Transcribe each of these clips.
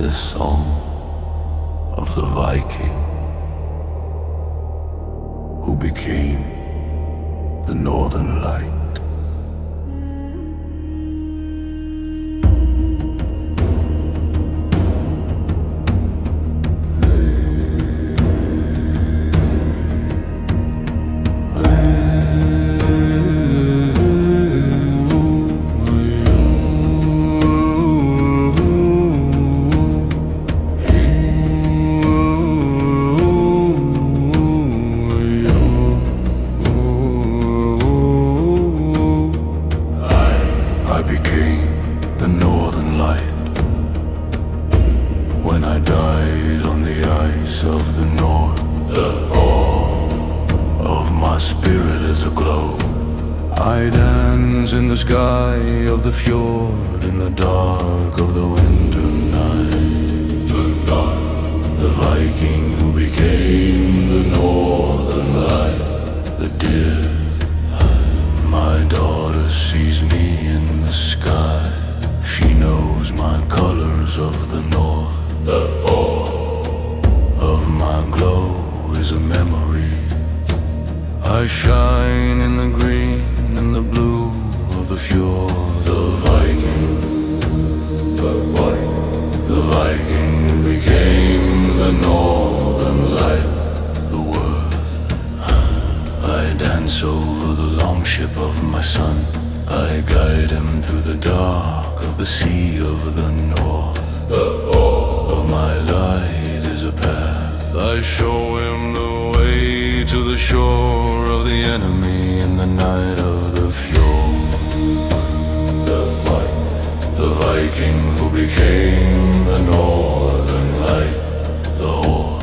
the song of the Viking who became the Northern Light. I became the Northern Light when I died on the ice of the North. The fall of my spirit is aglow. I dance in the sky of the fjord in the dark of the winter night. The Viking who became the Northern Light. The dear, my daughter sees me in the sky. She knows my colors of the north. The fall of my glow is a memory. I shine in the green and the blue of the fjord. The Viking, the Viking who became the Northern Light. The worth, I dance over the longship of my son. I guide him through the dark of the sea of the north. The fall of my light is a path. I show him the way to the shore of the enemy in the night of the fjord. The Viking who became the Northern Light. The whore,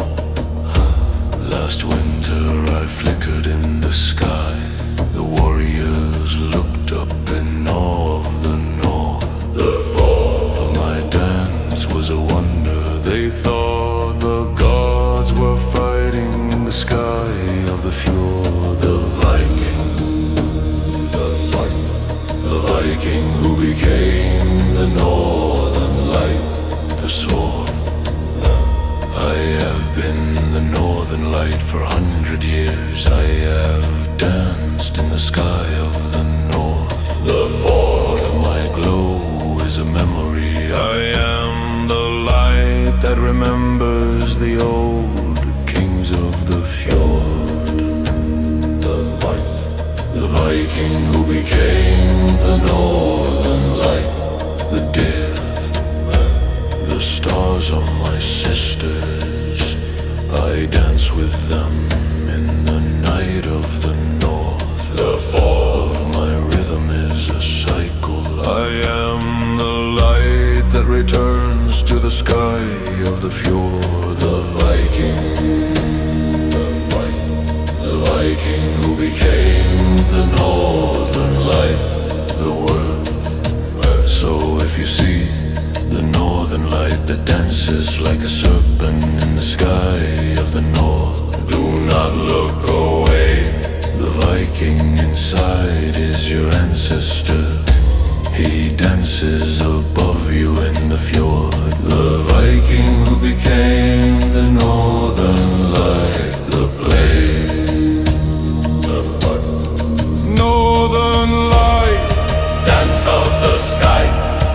last winter I flickered in the sky. The warriors looked up in awe of the north. The fall of my dance was a wonder. They thought the gods were fighting in the sky of the fjord. The Viking, the Viking who became the Northern Light. The sword, I have been the Northern Light for 100 years. I have danced in the sky of the north. The fall of my glow is a memory. I am the light that remembers the old kings of the fjord. The Viking who became the Northern Light. The death, the stars are my sisters. I dance with them in the night of the north. The fall of my rhythm is a cycle. I am the light that returns to the sky of the fjord. The Viking, the Viking who became the Northern Light. The world, so if you see the Northern Light that dances like a serpent in the sky of the north, do not look away. The Viking inside is your ancestor. He dances above you in the fjord. The Viking who became the Northern Light. The play, Northern Light, dance of the sky.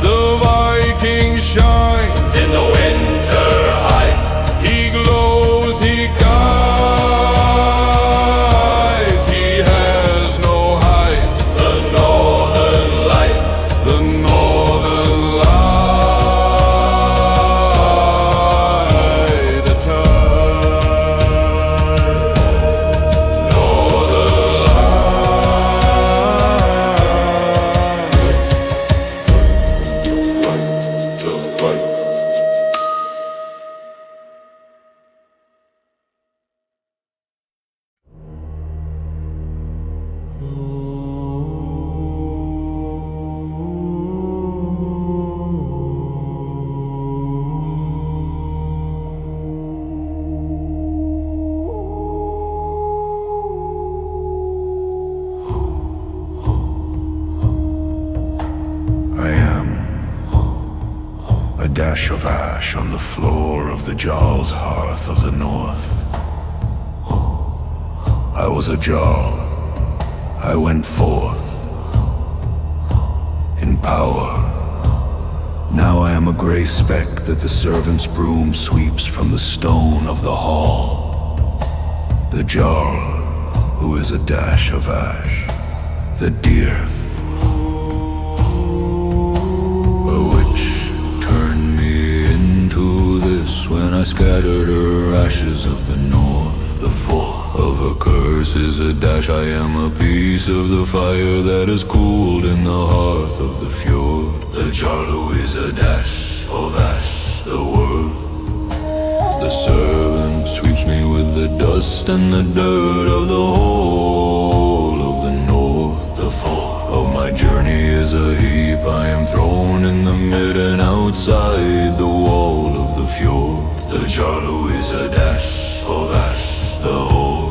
The Viking shines in the winter height. He glows, he guides, he has no height. The Northern Light, the Northern Light. dash of ash on the floor of the Jarl's hearth of the north. I was a Jarl. I went forth in power. Now I am a grey speck that the servant's broom sweeps from the stone of the hall. The Jarl, who is a dash of ash, the dearth. A witch turned me into this when I scattered her ashes of the north. The fourth of her curse is a dash. I am a piece of the fire that is cooled in the hearth of the fjord. The Jarl who is a dash of ash, the world. The servant sweeps me with the dust and the dirt of the whole of the north. The fourth of my journey is a heap. I am thrown in the mid and outside the wall of the fjord. The Jarl who is a dash of ash, the whole.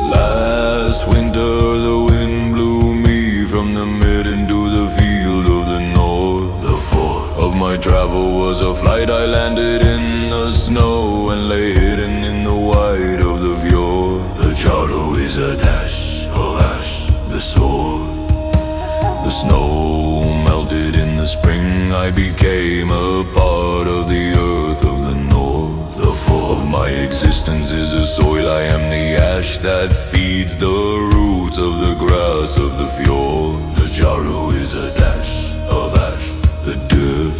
Last winter the wind blew me from the mid into the field of the north. The fourth of my travel was a flight. I landed in the snow and lay hidden in the white of the fjord. The Jarl who is a dash of ash, the sword. The snow melted in the spring. I became a part of the earth of the north. The fourth of my existence is a soil. I am the ash that feeds the roots of the grass of the fjord. The Jarl who is a dash of ash, the dirt.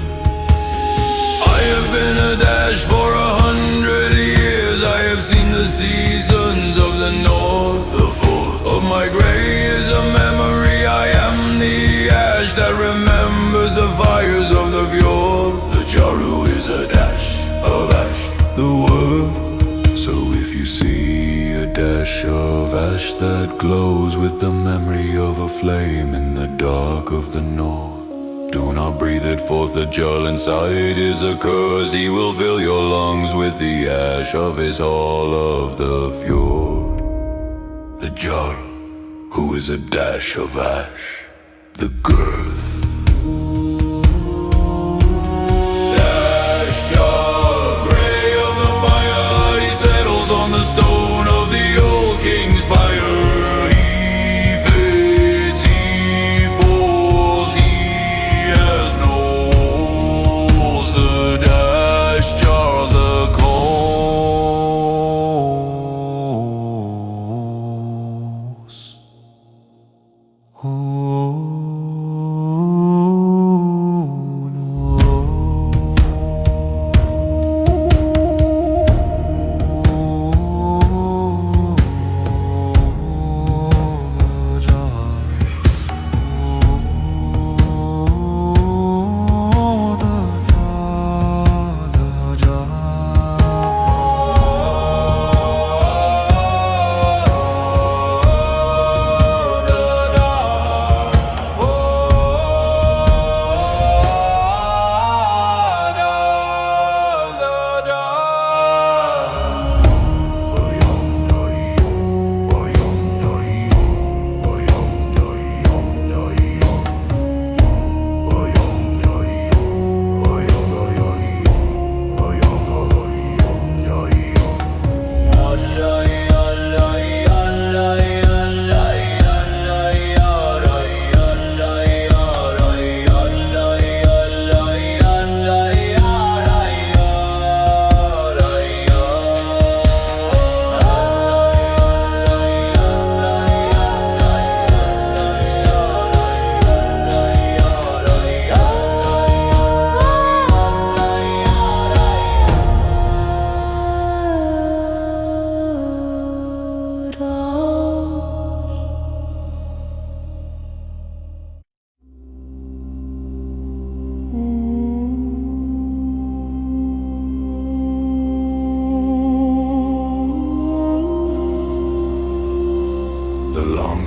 I have been a dash for 100 years. I have seen the seasons of the north. The fourth of my grey is a memory. I am the ash that remembers the fires of the fjord. The Jarl who is a dash of ash, the world. So if you see a dash of ash that glows with the memory of a flame in the dark of the north, do not breathe it forth. The Jarl inside is a curse. He will fill your lungs with the ash of his hall of the fjord. The Jarl who is a dash of ash, the girth. Stone of the old king's fire. He fades, he falls, he has no walls. The dash Jarl, the cause.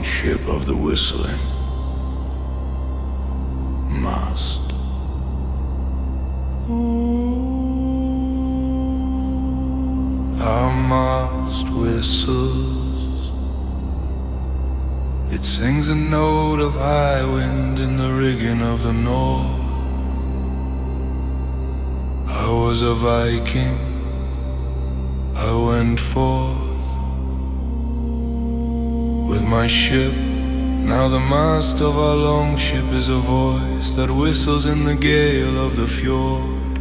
ship of the whistling mast. Our mast whistles. It sings a note of high wind in the rigging of the north. I was a Viking, I went forth with my ship. Now the mast of our longship is a voice that whistles in the gale of the fjord.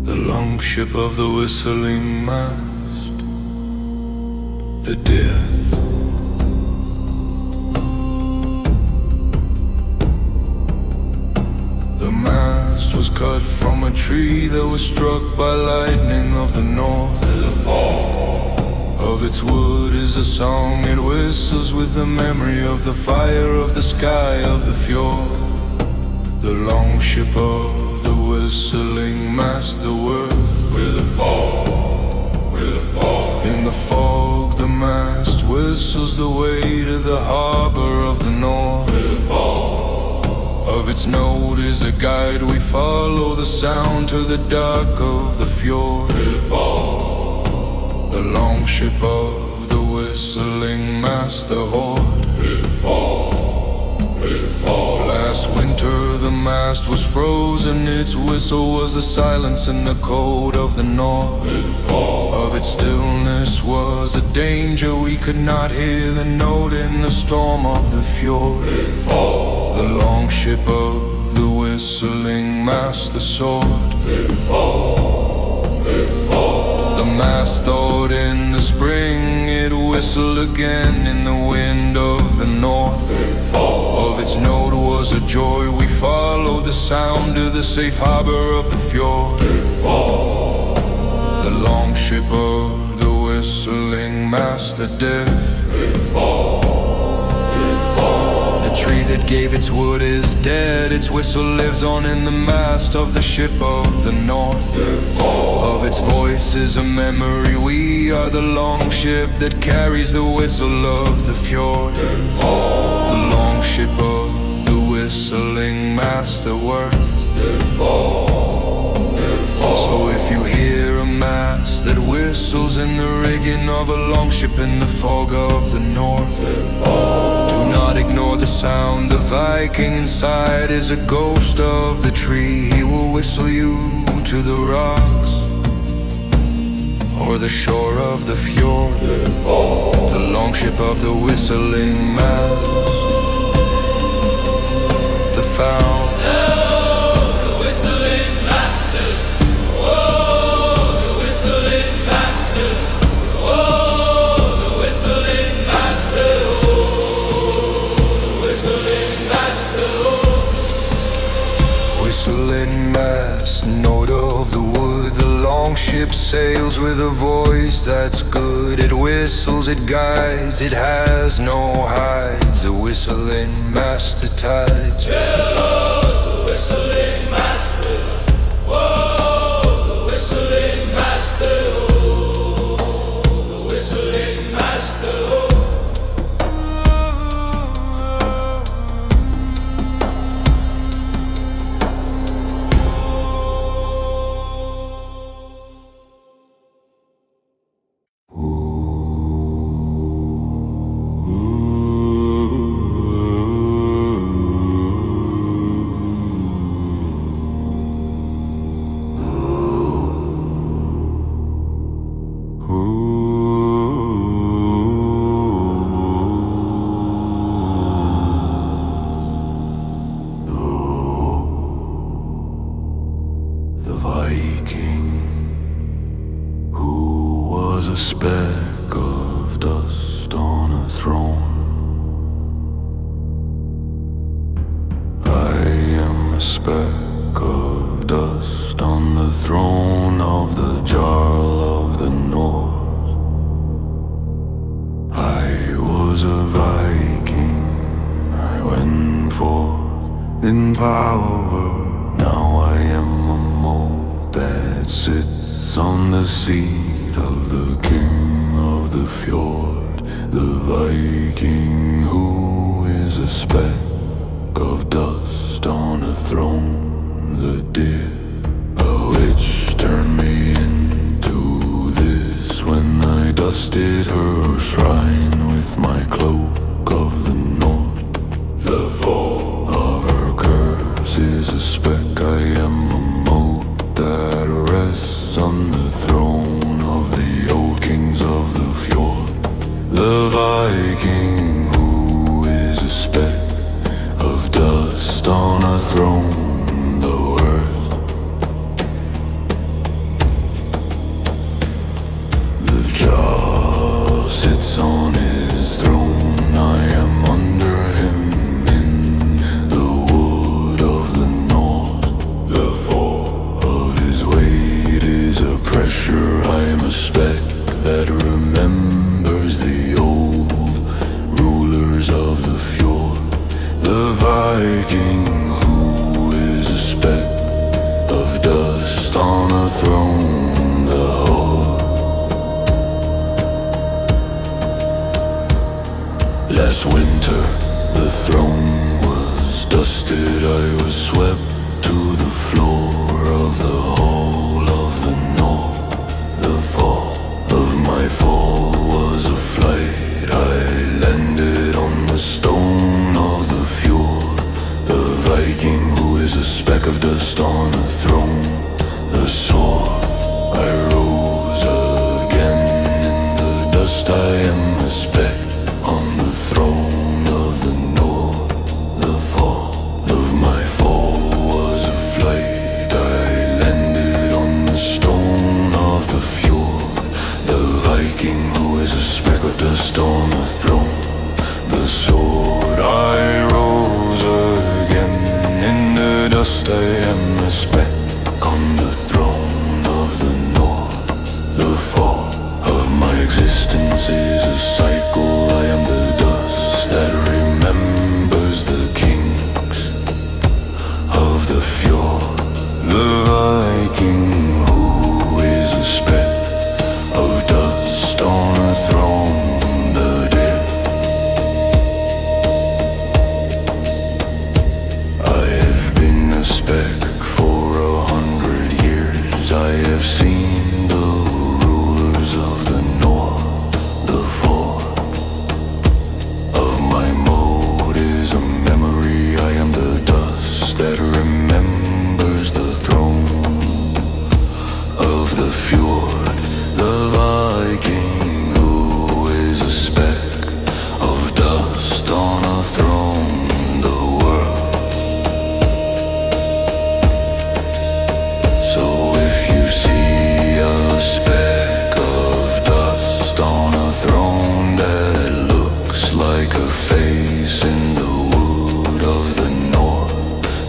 The longship of the whistling mast, the death. The mast was cut from a tree that was struck by lightning of the north. Of its wood is a song, it whistles with the memory of the fire of the sky of the fjord. The longship of the whistling mast, the worth will fall, will fall. In the fog the mast whistles the way to the harbor of the north. Will fall. Of its note is a guide, we follow the sound to the dark of the fjord. Will fall. The longship of the whistling mast, the horde, will fall, will fall. Last winter the mast was frozen, its whistle was a silence in the cold of the north. Will fall. Of its stillness was a danger, we could not hear the note in the storm of the fjord. Will fall. The longship of the whistling mast, the sword, will fall, will fall. The mast thought in the spring, it whistled again in the wind of the north. Of its note was a joy, we followed the sound to the safe harbor of the fjord. The longship of the whistling mast, the death. The tree that gave its wood is dead, its whistle lives on in the mast of the ship of the north. Of its voice is a memory, we are the longship that carries the whistle of the fjord. The longship of the whistling mast, the worth. So if you hear a mast that whistles in the rigging of a longship in the fog of the north, do not ignore the sound. The Viking inside is a ghost of the tree. He will whistle you to the rocks or the shore of the fjord. The longship of the whistling mast, the found. Whistling mast, note of the wood. The longship sails with a voice that's good. It whistles, it guides, it has no hides. The whistling mast, the tides. Tell us the whistling master. Whoa, the whistling master. Oh, the whistling master. Speck of dust on a throne. I am a speck of dust on the throne of the Jarl of the Norse. I was a Viking, I went forth in power. Now I am a mote that sits on the sea of the king of the fjord, the Viking who is a speck of dust on a throne. The deer, a witch turned me into this when I dusted her shrine with my cloak of the north. The fall of her curse is a speck, I am a mote on the throne of the old kings of the fjord. The Viking who is a speck of dust on a throne, the earth. The Jah sits on his throne, I am under him in the wood of the north. The fall of his weight is a pressure, I am a speck that remembers the old rulers of the fjord. The Viking who is a speck of dust on a throne, the whole. Last winter the throne was dusted, I was swept to the floor of the hall of the north. The fall of my fall was a flight, I landed on the stone of the fjord. The Viking who is a speck of dust on a throne, the sword. I rose again in the dust, I am a speck on the throne of the north. The fall of my fall was a flight, I landed on the stone of the fjord. The Viking who is a speck of dust on a throne, the sword. I rose again in the dust, I am a speck on the throne of the north. The fall of my existence is a cycle, I am the dust that remembers the kings of the fjord. The Viking who is a speck of dust on a throne, the dead. I have been a speck for 100 years, I have seen the rulers of the north. The fall of my mode is a memory, I am the dust that remembers the throne of the fjord. The Viking who is a speck of dust on a throne, the world. So if you see a speck of dust on a throne that looks like a face in the wood of the north,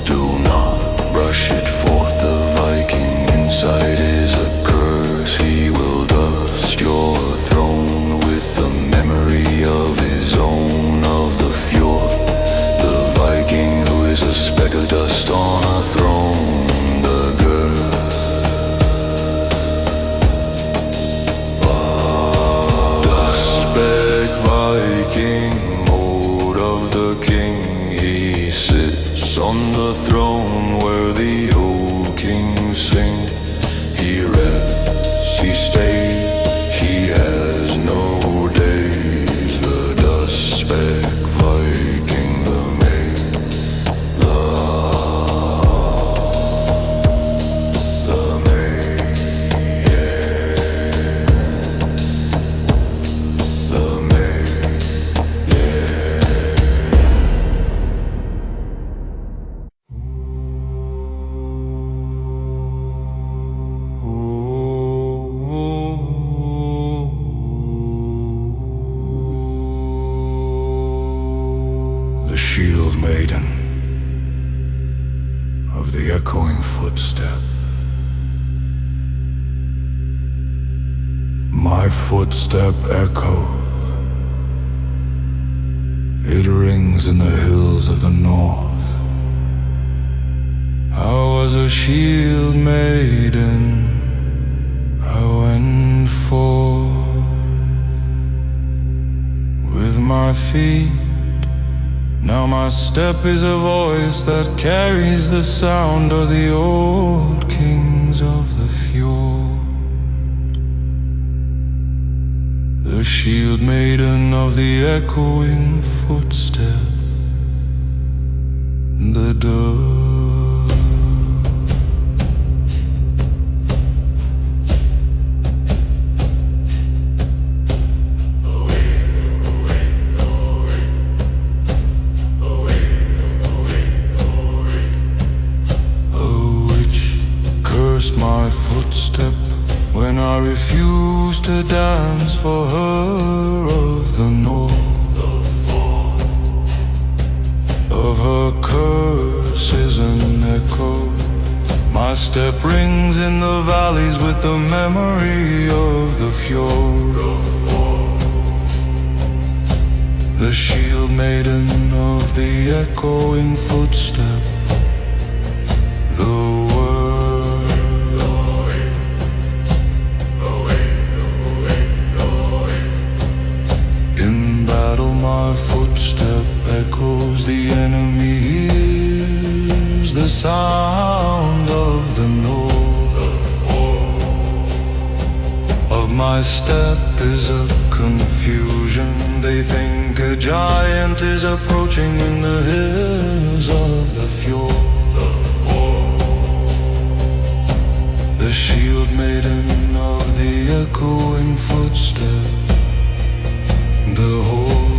do not brush it forth. The Viking inside is a curse, he will dust your throne with the memory of his own of the fjord. The Viking who is a speck of dust on a throne, the girl. Dust speck Viking, mode of the king, he sits on the throne where the old kings sing. He rests, he stays, he has no days. The dust speck Viking, the maid, the maid, yeah. The maid, yeah. The shield maiden of the echoing footstep. My footstep echoes. It rings in the hills of the north. I was a shield maiden, I went forth with my feet. Now my step is a voice that carries the sound of the old kings of the fjord. The shield maiden of the echoing footstep, the dove. footstep when I refused to dance for her of the north. The fall of her curse is an echo. My step rings in the valleys with the memory of the fjord. The shield maiden of the echoing footstep. The in battle my footstep echoes. The enemy hears the sound of the north. Of my step is a confusion. They think a giant is approaching in the hills of the fjord. The shield maiden of the echoing footstep. The whole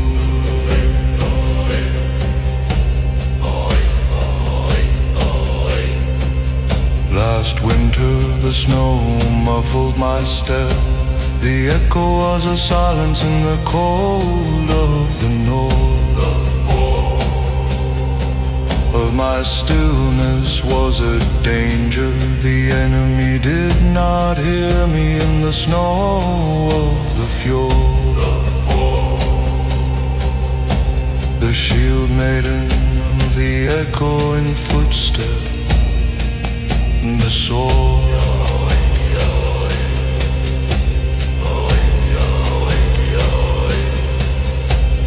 last winter the snow muffled my step. The echo was a silence in the cold of the north. Of my stillness was a danger. The enemy did not hear me in the snow of the fjord. The shield maiden of the echoing footstep. The sword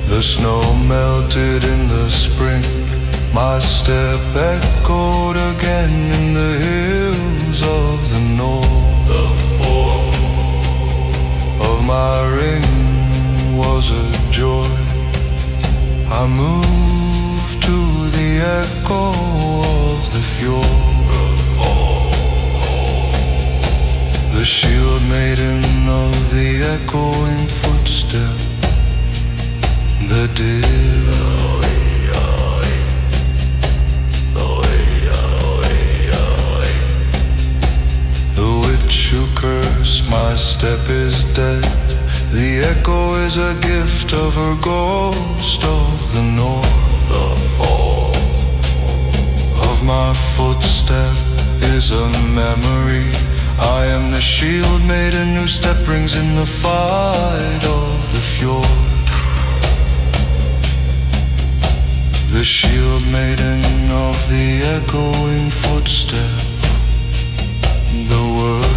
the snow melted in the spring. My step echoed again in the hills of the north. The fall of my ring was a joy. I moved to the echo of the fjord. The shield maiden of the echoing footstep. The deer the witch who cursed my step is dead. The echo is a gift of her ghost of the north. The fall of my footstep is a memory. I am the shield maiden whose step rings in the fight of the fjord. The shield maiden of the echoing footstep. The word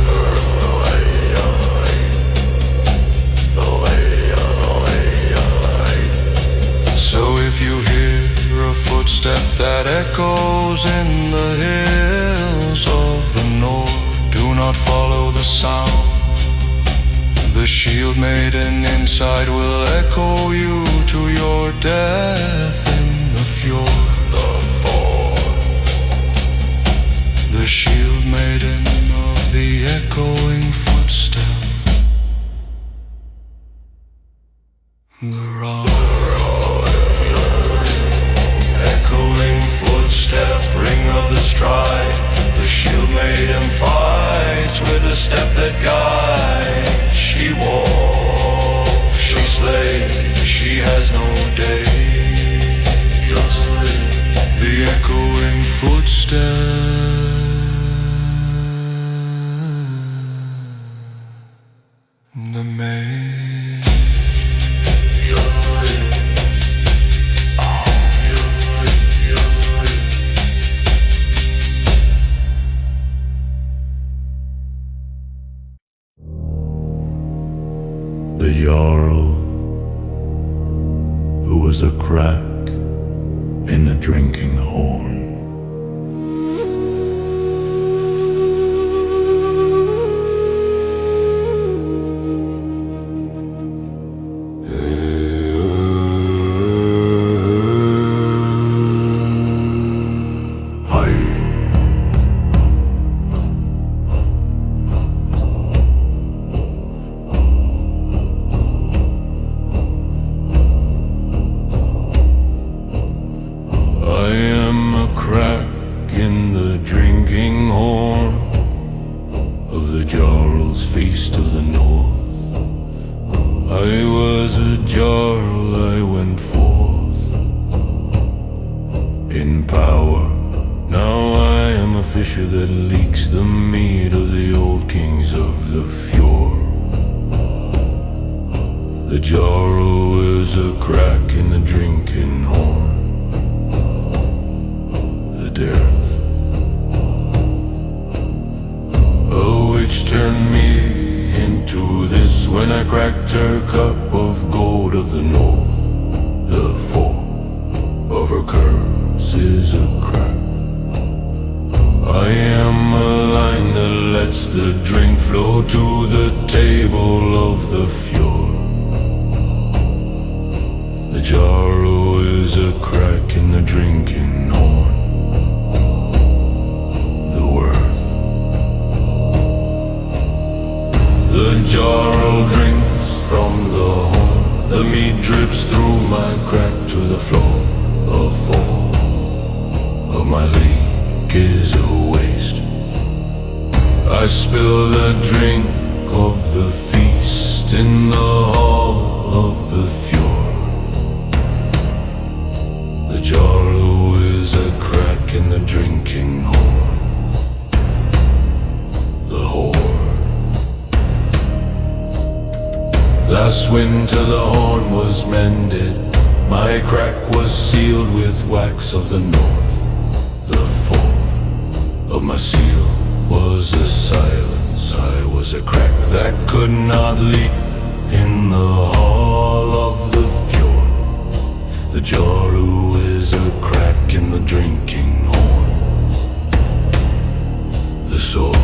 so if you hear a footstep that echoes in the hills of the north, do not follow the sound. The shield maiden inside will echo you to your death in the fjord. The fall. The shield maiden of the echoing footstep. The rock. Echoing footstep, ring of the stride. The shield maiden fights with a step that guides. She walks, she slays, she has no day. The echoing footstep. The maid. The Jarl, who was a crack in the drinking horn. In the drinking horn of the Jarl's feast of the North. I was a Jarl, I went forth in power. Now I am a fisher that leaks the meat of the old kings of the fjord. The Jarl is a crack in the drinking horn. The dearth, a witch turned me into this when I cracked her cup of gold of the North. The form of her curves is a crack. I am a line that lets the drink flow to the table of the fjord. The Jarl is a crack in the drinking horn. The worth, the Jarl drinks from the horn. The meat drips through my crack to the floor. The fall of my leak is a waste. I spill the drink of the feast in the hall of the fjord. The Jarl is a crack in the drinking horn. The whore. Last winter the horn was mended. My crack was sealed with wax of the North. The fall of my seal was a silence. I was a crack that could not leak in the hall of the fjord. The Jarl is a crack in the drinking horn. The sword,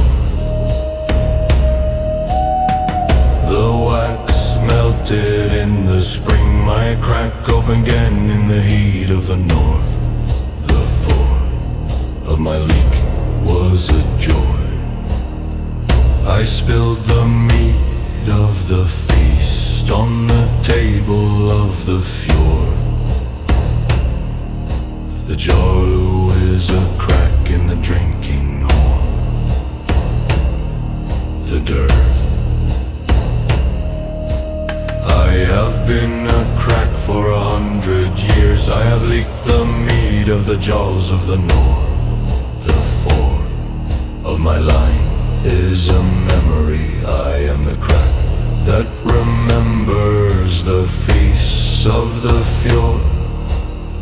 the wax melted in the spring. My crack opened again in the heat of the North. The form of my leak was a joy. I spilled the meat of the feast on the table of the fjord. The Jarl is a crack in the drinking horn. The dearth, I have been a crack for 100 years. I have leaked the meat of the jaws of the North. The form of my line is a memory. I am the crack that remembers the feasts of the fjord.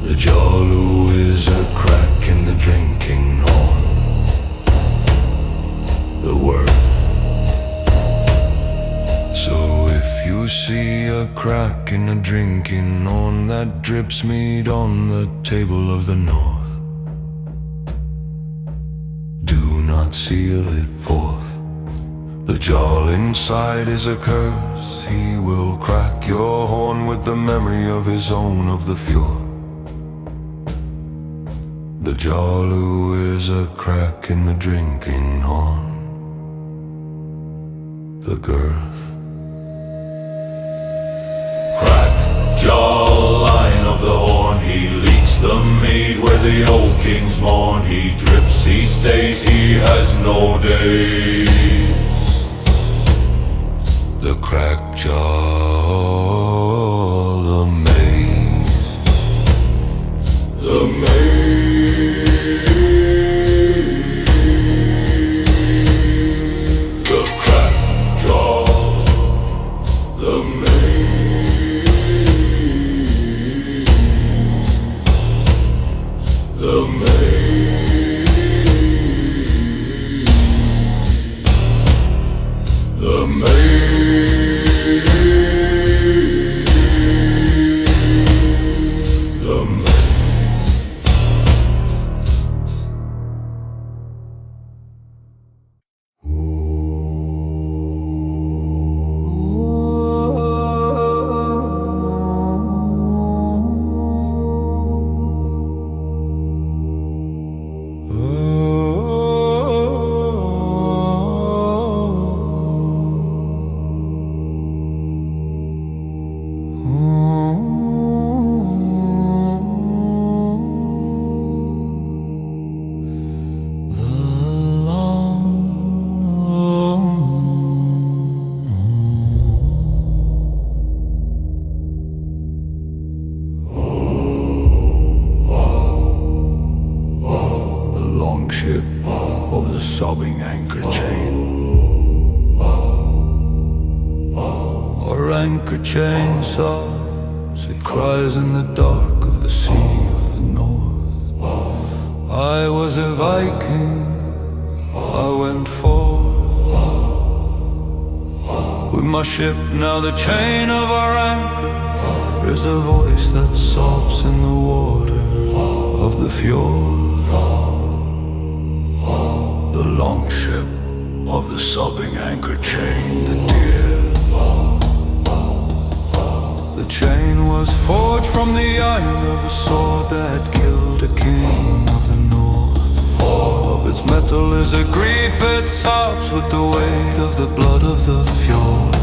The Jarl is a crack in the drinking horn. The worth. So if you see a crack in a drinking horn that drips mead on the table of the North, do not seal it forth. The Jarl inside is a curse. He will crack your horn with the memory of his own of the fjord. The Jarl is a crack in the drinking horn. The girth, crack, Jarl, line of the horn. He leaks the mead where the old kings mourn. He drips, he stays, he has no days. The crack Jarl, the maze, the maze, the crack Jarl, the maze, the maze, the maze. ship of the sobbing anchor chain. Our anchor chain sobs, it cries in the dark of the sea of the north. I was a Viking, I went forth with my ship, now the chain of our anchor. There's a voice that sobs in the water of the fjord. The long ship of the sobbing anchor chain, the deer. The chain was forged from the iron of a sword that killed a king of the north. All of its metal is a grief, it sobs with the weight of the blood of the fjord.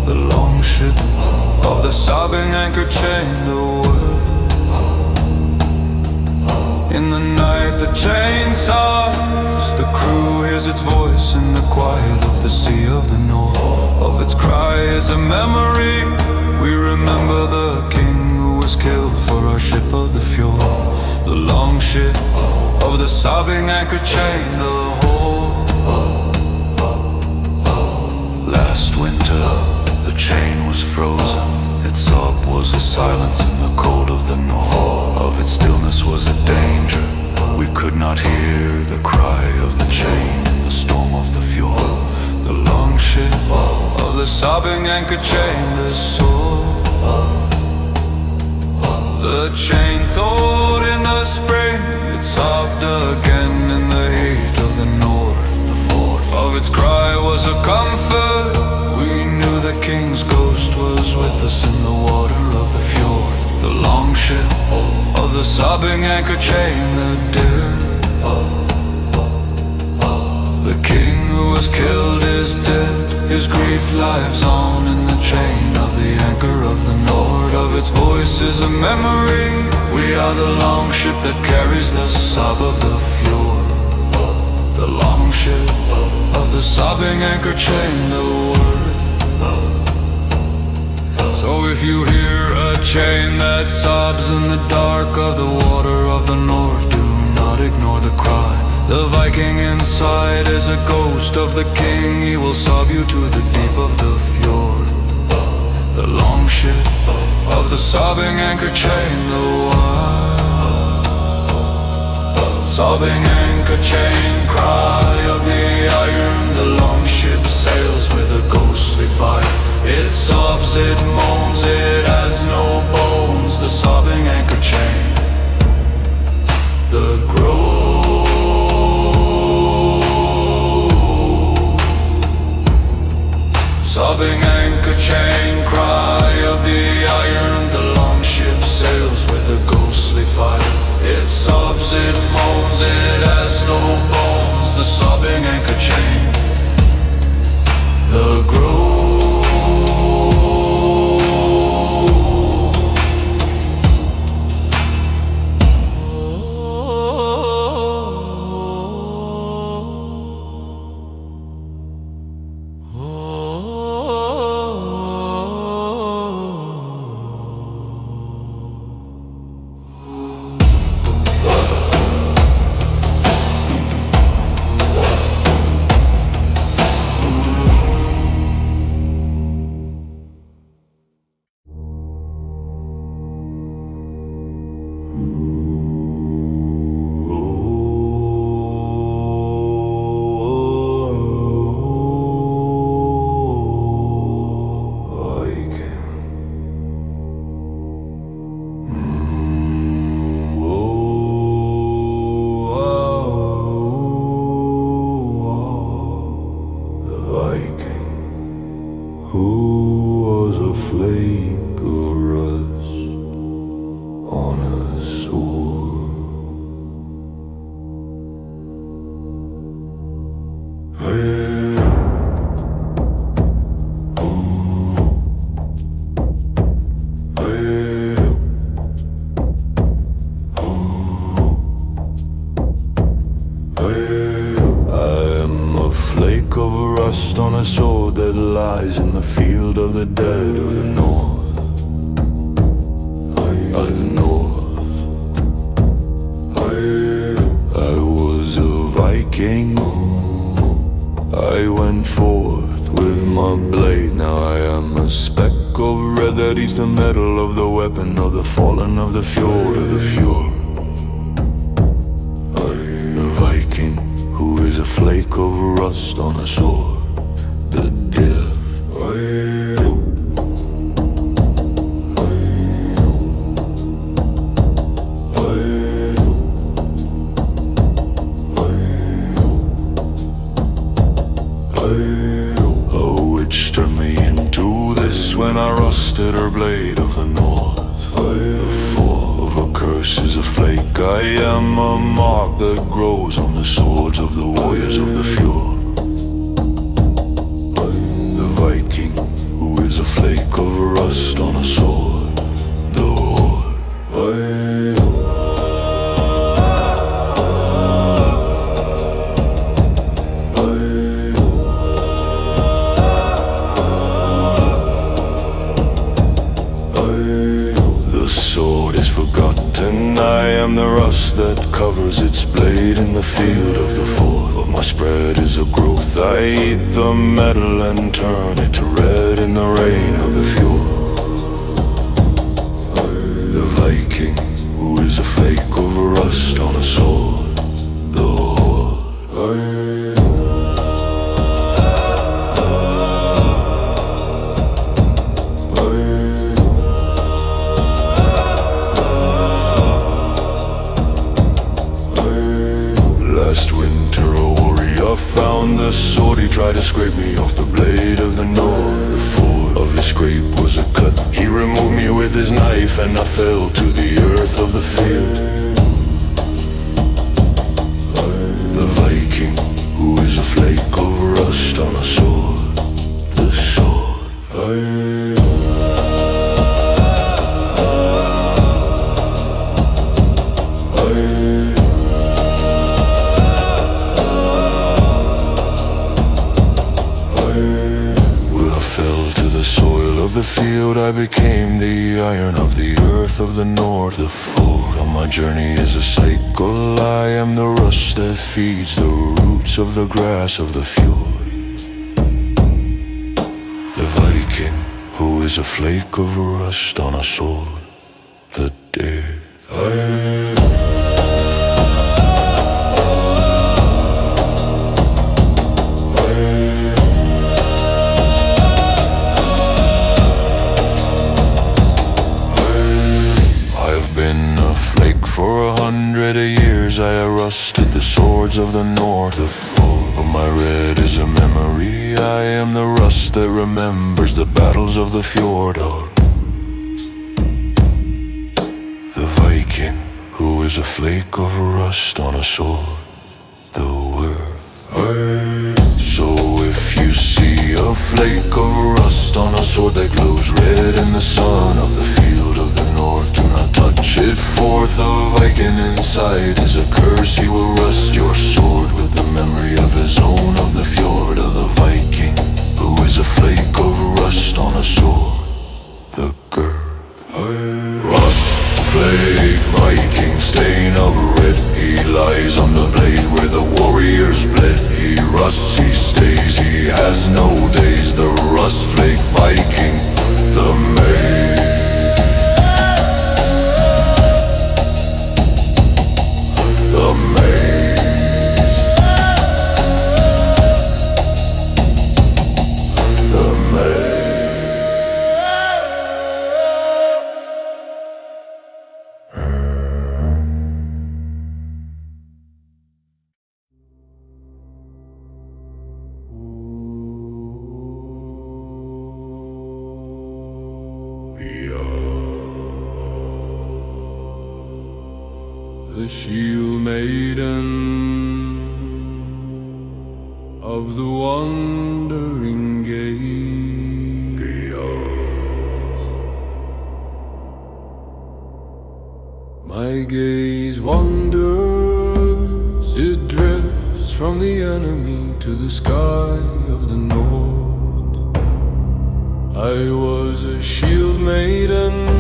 The long ship of the sobbing anchor chain, the word. In the night the chain sobs, the crew hears its voice in the quiet of the sea of the north. Of its cry is a memory, we remember the king who was killed for our ship of the fjord. The long ship of the sobbing anchor chain, the whole. Last winter the chain was frozen, its sob was a silence in the cold of the north. Of its stillness was a danger, we could not hear the cry of the chain in the storm of the fjord. The long ship of the sobbing anchor chain, the soul. The chain thawed in the spring, it sobbed again in the heat of the north. The fort of its cry was a comfort, we knew the king's ghost was with us in the water of the fjord. The long ship of the sobbing anchor chain, the deer. The king who was killed is dead, his grief lives on in the chain of the anchor of the north. Of its voice is a memory, we are the long ship that carries the sob of the fjord. The long ship of the sobbing anchor chain, the worth. So if you hear a chain that sobs in the dark of the water of the north, do not ignore the cry. The Viking inside is a ghost of the king, he will sob you to the deep of the fjord. The long ship of the sobbing anchor chain, the wide. Sobbing anchor chain, cry of the iron, the long ship sails with a ghostly fire. It sobs, it moans, it has no bones, the sobbing anchor chain. The grove. Sobbing anchor chain, cry of the iron, the long ship sails with a ghostly fire. It sobs, it moans, it has no bones, the sobbing anchor chain. The grove. Rust on a sword that lies in the field of the dead of the north. Of the north. Viking. I went forth with my blade, now I am a speck of red that eats the metal of the weapon of the fallen of the fjord of the fjord. The Viking, who is a flake of rust on a sword, the death. When I rusted her blade of the north, the fall of a curse is a flake. I am a mark that grows on the swords of the warriors of the fjord. The Viking, who is a flake of rust on a sword, the horde. I am the rust that covers its blade in the field of the fourth. Of my spread is a growth. I eat the metal and turn it to red in the rain of the fjord. The Viking, who is a flake of rust on a sword, the horde. Found the sword, he tried to scrape me off the blade of the north. The fore of his scrape was a cut. He removed me with his knife and I fell to the earth of the field. The Viking, who is a flake of rust on a sword, the sword. The field, I became the iron of the earth of the north. The ford on my journey is a cycle. I am the rust that feeds the roots of the grass of the fjord. The Viking, who is a flake of rust on a sword, the death. For 100 years I rusted the swords of the north. The fall of my red is a memory. I am the rust that remembers the battles of the fjord. The Viking, who is a flake of rust on a sword, the word. So if you see a flake of rust on a sword that glows red in the sun of the field of the north, do not touch it forth. A Viking inside is a curse. He will rust your sword with the memory of his own of the fjord. Of the Viking, who is a flake of rust on a sword, the girth. Rust, flake, Viking, stain of red. He lies on the blade where the warriors bled. He rusts, he stays, he has no days. The rust flake Viking, the maid. The maze. The maze. The shield maiden of the wandering gaze, my gaze wanders, it drifts from the enemy to the sky of the north. I was a shield maiden,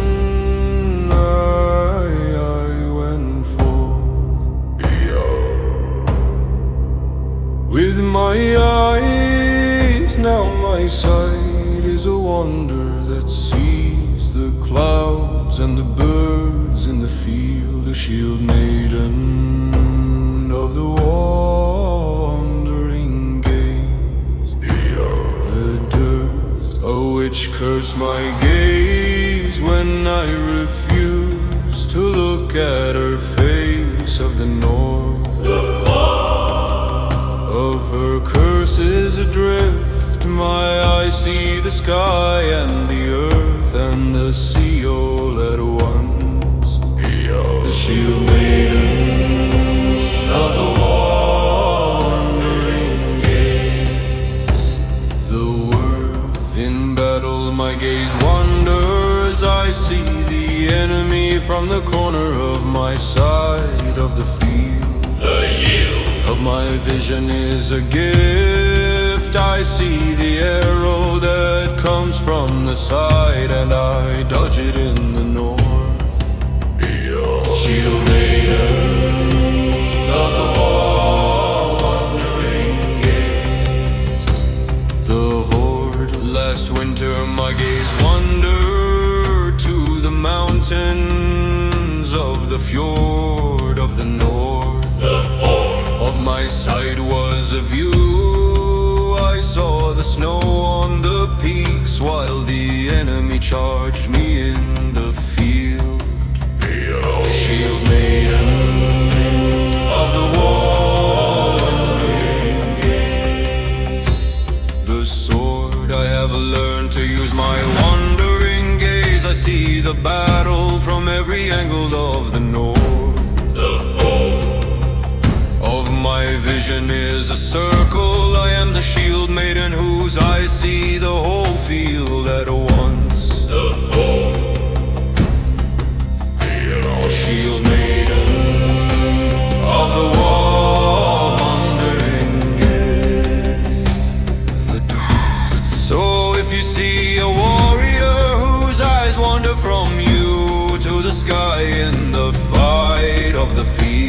my eyes, now my sight is a wonder that sees the clouds and the birds in the field, the shield maiden of the wandering gaze. The dirt, a witch curse my gaze when I refuse to look at her face of the north. Of her curses adrift, my eyes see the sky and the earth and the sea all at once. The shield maiden of the wandering gaze. The worth in battle my gaze wanders. I see the enemy from the corner of my side of the field. The yield of my vision is a gift. I see the arrow that comes from the side, and I dodge it in the north. Shield maiden of the wandering gaze. The horde, last winter my gaze wandered to the mountains of the fjord of the north. Of my sight was a view. I saw the snow on the peaks while the enemy charged me in the field. The shield maiden of the wandering gaze. The sword I have learned to use my wandering gaze. I see the battle from every angle of the north. My vision is a circle. I am the shield maiden whose eyes see the whole field at once. The shield maiden of the wandering gaze. So if you see a warrior whose eyes wander from you to the sky in the fight of the field,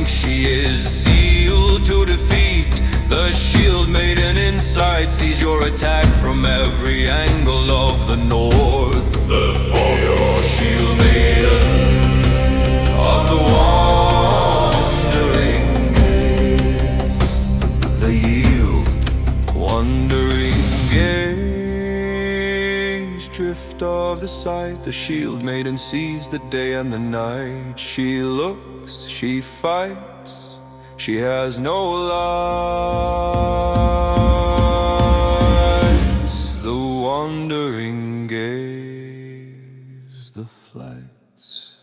she is sealed to defeat. The shield maiden inside sees your attack from every angle of the north. Your shield maiden of the wandering gaze. The yield, wandering gaze. Drift of the sight, the shield maiden sees the day and the night. She looks, she fights, she has no lights. The wandering gaze, the flights.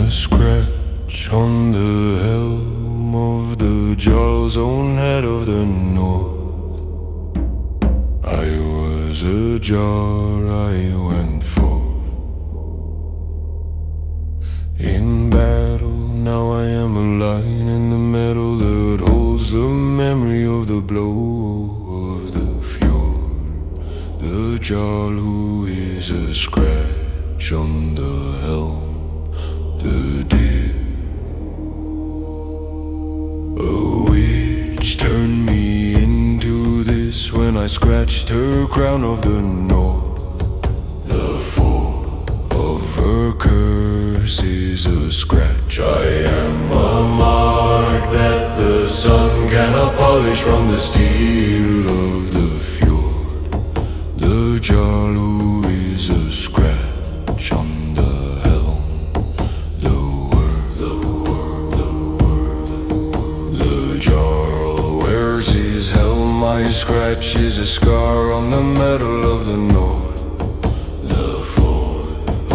a scratch on the helm of the Jarl's own head of the North. I was a jar, I went for. In battle, now I am a line in the metal that holds the memory of the blow of the fjord. The Jarl who is a scratch on the helm, the deer. A witch turned me into this when I scratched her crown of the north. The fall of her curse is a scratch. I am a mark that the sun cannot polish from the steel of the fjord. The Jarl who is a scratch on the helm, the world, the world, the world. The Jarl wears his helm, my scratch is a scar on the metal of the north. The fall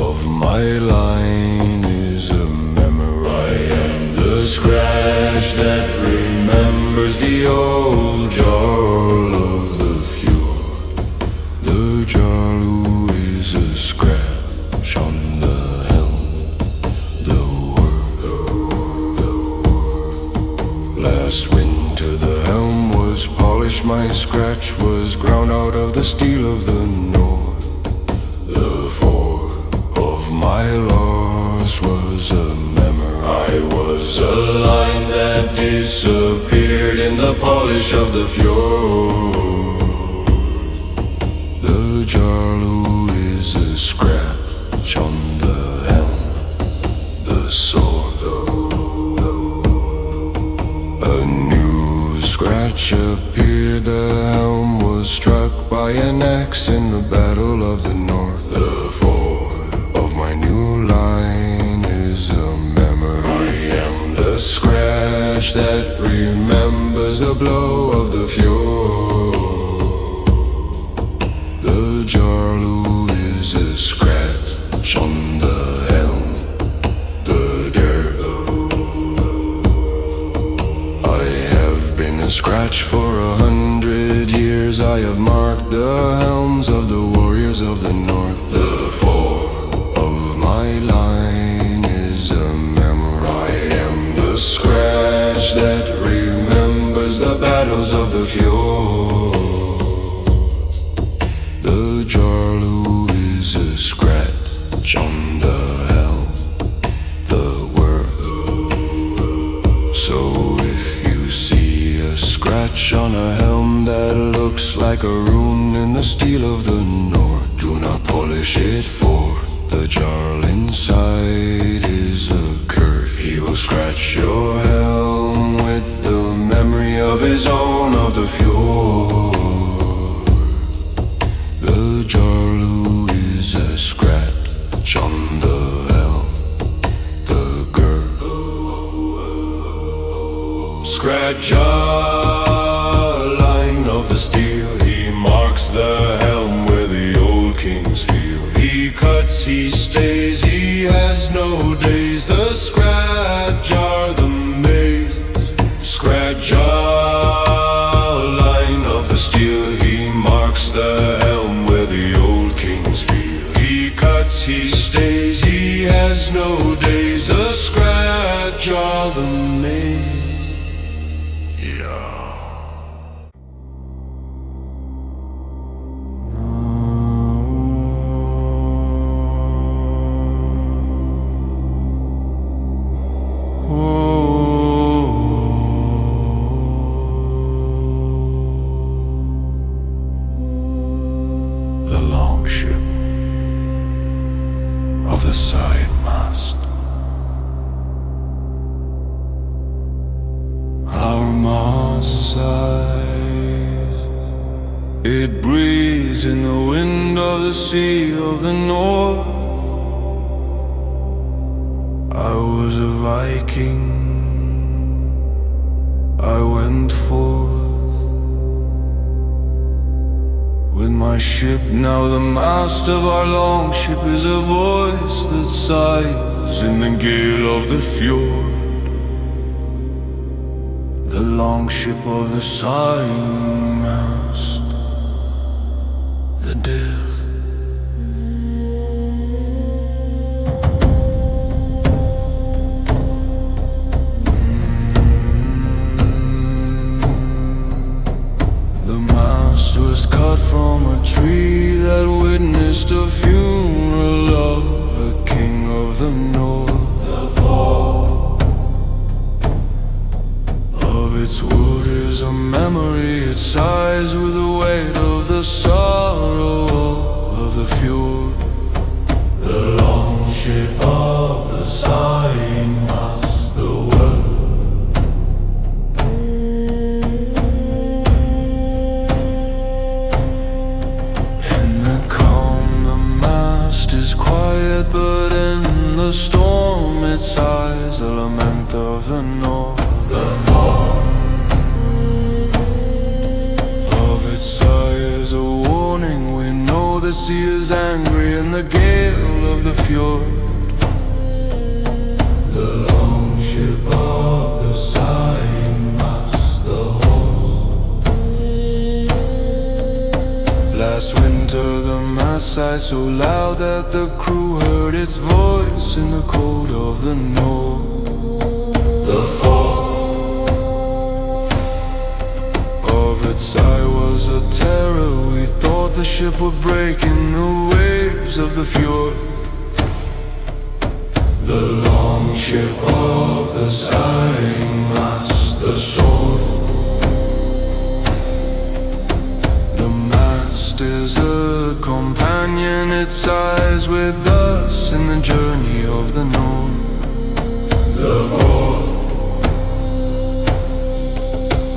of my line is a memory. I am the scratch that remembers the old Jarl of the fjord. The Jarl who is a scratch on the helm, the world. Last winter the helm was polished, my scratch was ground out of the steel of the north. The fall of my loss was a memory. I was a line that disappeared in the polish of the fjord. The Jarl who is a scratch on the helm, the sword. A new scratch appeared, the helm was struck by an axe in the battle of the north. The fall of my new line is a memory. I am the scratch that remembers the blow of the fjord. The Jarl who is a scratch on the helm, the dirt. I have been a scratch for 100 years. I have marked the helms of the warriors of the north. The fall of my line is a memory. I am the scratch that remembers the battles of the fjord. The Jarl who is a scratch on the helm, the world. So if you see a scratch on a helm that looks like a rune in the steel of the north, do not polish it, for the Jarl inside is a curse. He will scratch your helm with the memory of his own of the fjord. The Jarl who is a scratch on the helm, the girl. Scratch a line of the steel, he marks the helm where the old kings feel. He cuts, he stays, he has no days. The scratch are the maze. Scratch a line of the steel, he marks the helm where the old kings feel. He cuts, he stays, he has no days. The scratch are the maze. It breathes in the wind of the sea of the north. I was a Viking, I went forth with my ship. Now the mast of our longship is a voice that sighs stars in the gale of the fjord. The longship of the sighing mast, the death. The mast was cut from a tree that witnessed a funeral of a king of the north. The fall of its wood is a memory. It sighs with the weight of the sorrow of the fjord. The longship of the sighing mast, the world. Is quiet, but in the storm it sighs, a lament of the north. The fall of its sigh is a warning. We know the sea is angry in the gale of the fjord. The longship of the sighing mast, the horse. Last winter the mast sighed so loud that the crew heard its voice in the cold of the north. The fall of its sigh was a terror. We thought the ship would break in the waves of the fjord. The longship of the sighing mast, the sword. Is a companion, it sighs with us in the journey of the north. The fourth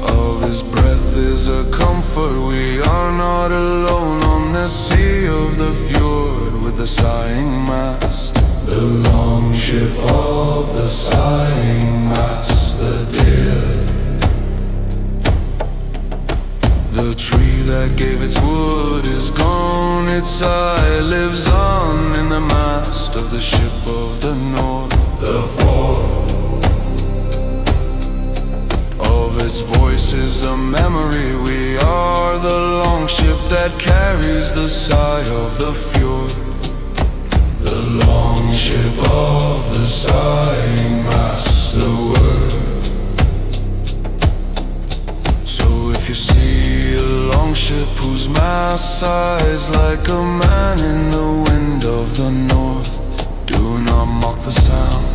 of his breath is a comfort. We are not alone on the sea of the fjord with the sighing mast. The longship of the sighing mast, the death. The tree that gave its wood is gone, its eye lives on in the mast of the ship of the north. The fall of its voice is a memory. We are the longship that carries the sigh of the fjord. The longship of the sighing mast, the word. So if you see a longship whose mast sighs like a man in the wind of the north, do not mock the sound.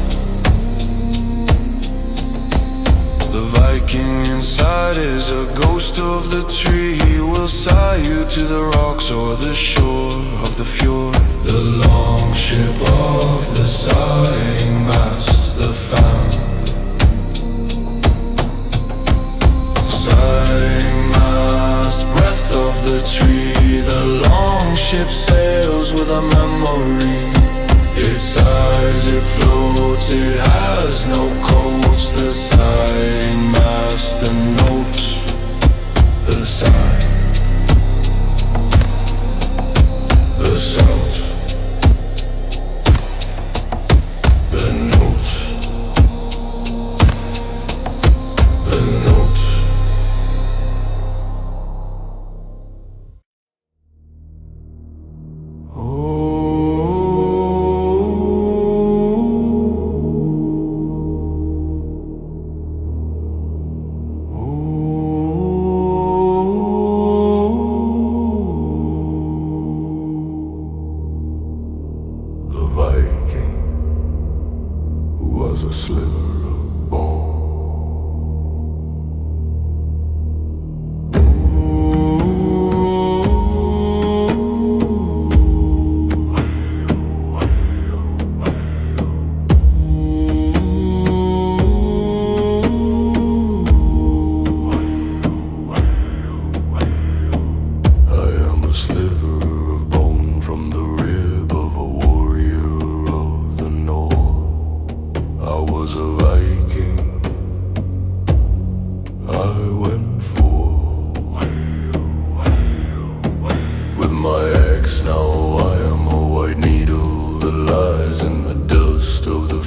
The Viking inside is a ghost of the tree. He will sigh you to the rocks or the shore of the fjord. The longship of the sighing mast, the found. Sighing mast, breath of the tree. The longship sails with a memory. It sighs, it floats, it has no coast. The sighing mast, the note, the sigh, the salt, the note, the note. Was a sliver of bone. I am a sliver of bone from the rib of a warrior of the north. I was a Viking, I went for. With my axe now I am a white needle that lies in the dust of the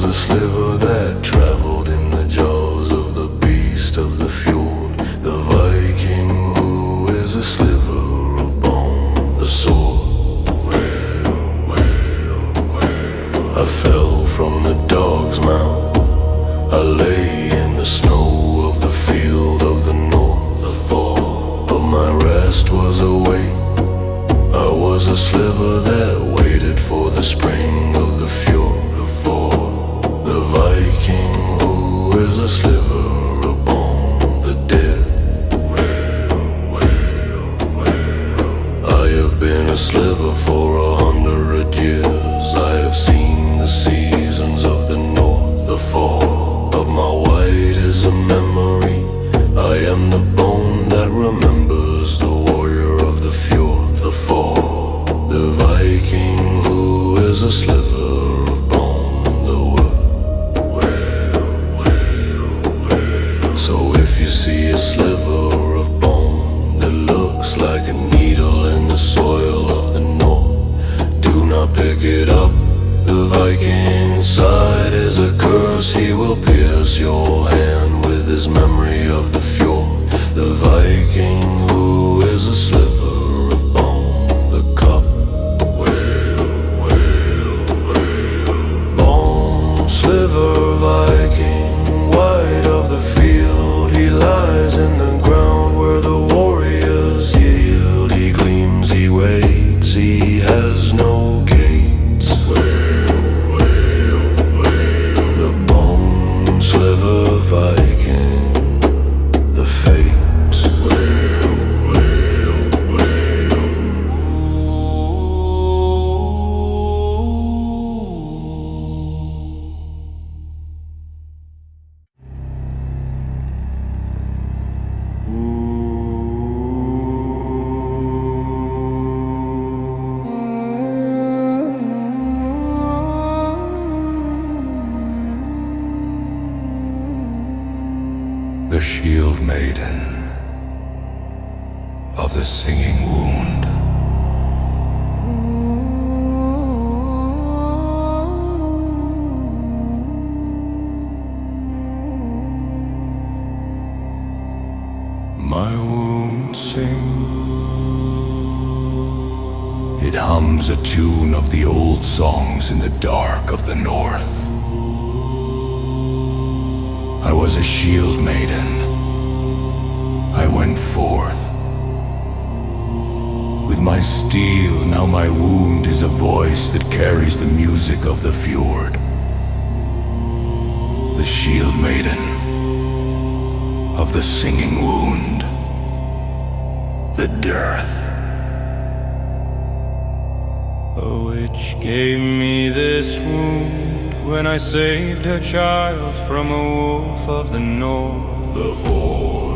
a sliver that traveled in the jaws of the beast of the fjord, the Viking who is a sliver of bone, the sword. I fell from the dog's mouth, I lay in the snow of the field of the north, the fall of my rest was awake. I was a sliver that waited for the spring of the fjord, the fall, the Viking who is a sliver of bone, the dead. I have been a sliver for 100 years. I have seen the seasons of the north, the fall of my white is a memory. I am the bone that remembers the warrior of the fjord, the fall, the Viking who is a sliver of bone, the word. So if you see a sliver of bone that looks like a needle in the soil of the north, do not pick it up. The Viking inside is a curse. He will pierce your hand with his memory of the fjord, the Viking who is a sliver of bone, the cup. Bone, sliver, Viking, white of the field. He lies in the ground where the warriors yield. He gleams, he waits, he has no gates. The bone, sliver, Viking, the fate. The shield maiden of the singing wound. My wound sings. It hums a tune of the old songs in the dark of the north. I was a shield maiden. I went forth. With my steel, now my wound is a voice that carries the music of the fjord. The shield maiden of the singing wound. The dearth. A witch gave me this wound when I saved her child from a wolf of the north. The fall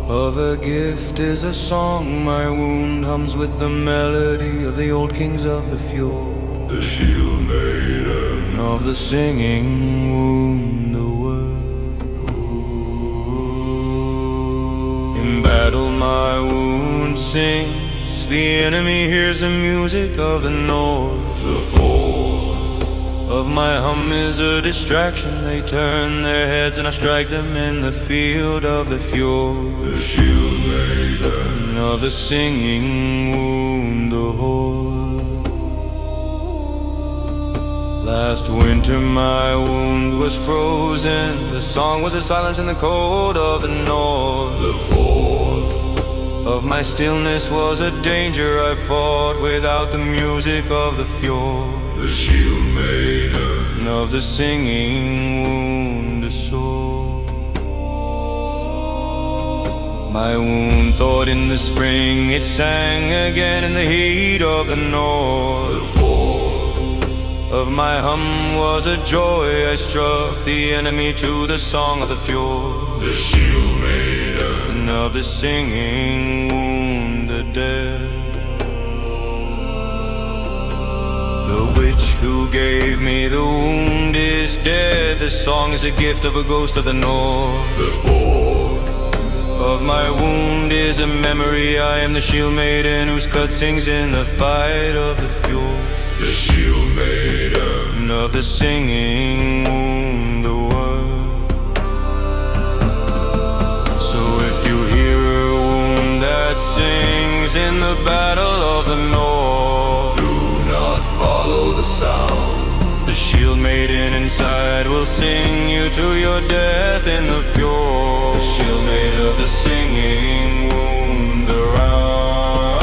of a gift is a song my wound hums with the melody of the old kings of the fjord. the shield maiden Of the singing wound, the word. In battle my wound sings, the enemy hears the music of the north. the fall Of my hum is a distraction, they turn their heads and I strike them in the field of the fjord. the shield maiden Of the singing wound, the whore. Last winter my wound was frozen, the song was a silence in the cold of the north. the fall Of my stillness was a danger I fought without the music of the fjord. the shield maiden Of the singing wound, a soul. My wound thought in the spring, it sang again in the heat of the north. the fall Of my hum was a joy, I struck the enemy to the song of the fjord. the shield maiden Of the singing wound, the dead. The witch who gave me the wound is dead. The song is a gift of a ghost of the north. the fall Of my wound is a memory. I am the shield maiden whose cut sings in the fight of the fjord. the shield maiden Of the singing battle of the North. Do not follow the sound. The shield maiden inside will sing you to your death in the fjord. The shield made of the singing wound around.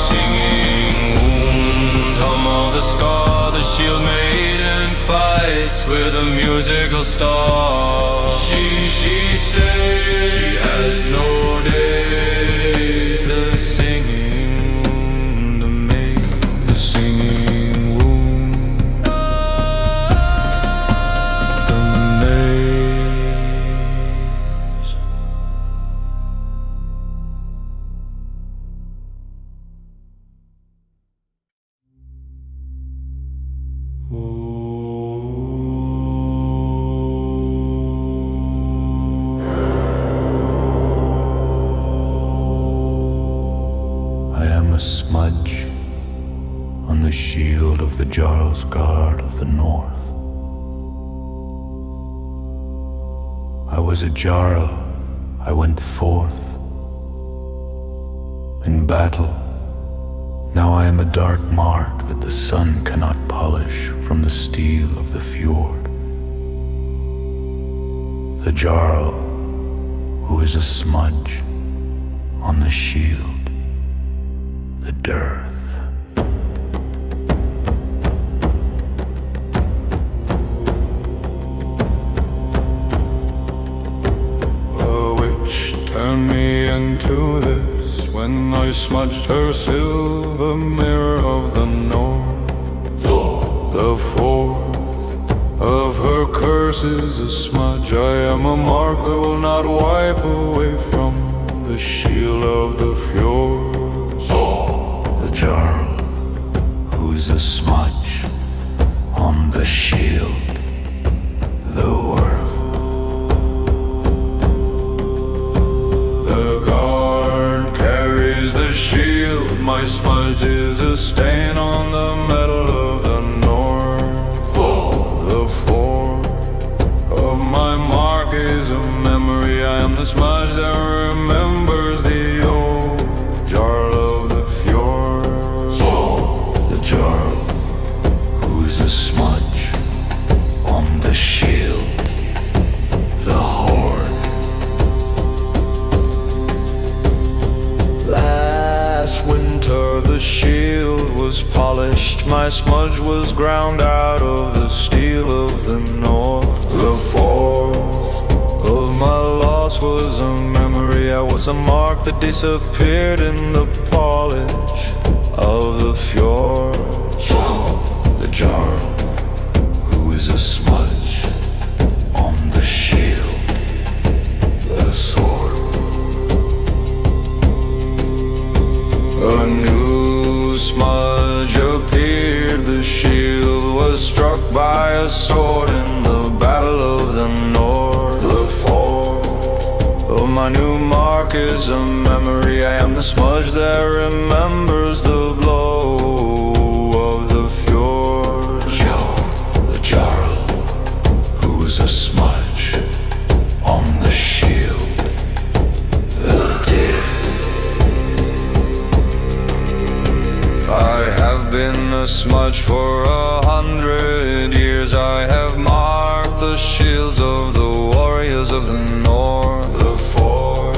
Singing wound, hum of the scar. The shield maiden fights with a musical star. She says she has no days. The singing wound, the maid, the singing wound, the maze. I am a smudge on the shield of the Jarl's Guard of the North. I was a Jarl, I went forth in battle. Now I am a dark mark that the sun cannot polish from the steel of the fjord. The Jarl, who is a smudge on the shield, the dearth. The witch turned me into this when I smudged her silver mirror of the North. The fourth of her curses a smudge. I am a mark that will not wipe away from the shield of the fjord. The Jarl, who is a smudge on the shield, the worth. The guard carries the shield. My smudge is a stain on the metal of the North. The fourth of my mark is a memory. I am the smudge that remembers the old Jarl of the fjord. The Jarl, who is a smudge on the shield, the horde. Last winter the shield was polished. My smudge was ground out of the steel of the North. The fourth of my loss was a memory. I was a mark that disappeared in the polish of the fjord. The Jarl, who is a smudge on the shield, the sword. A new smudge appeared. The shield was struck by a sword in the battle of the North. The fourth of my new mark is a memory. I am the smudge that remembers the blow of the fjord. The Jarl, who is a smudge on the shield, the death. I have been a smudge for 100 years. I have marked the shields of the warriors of the North. The fourth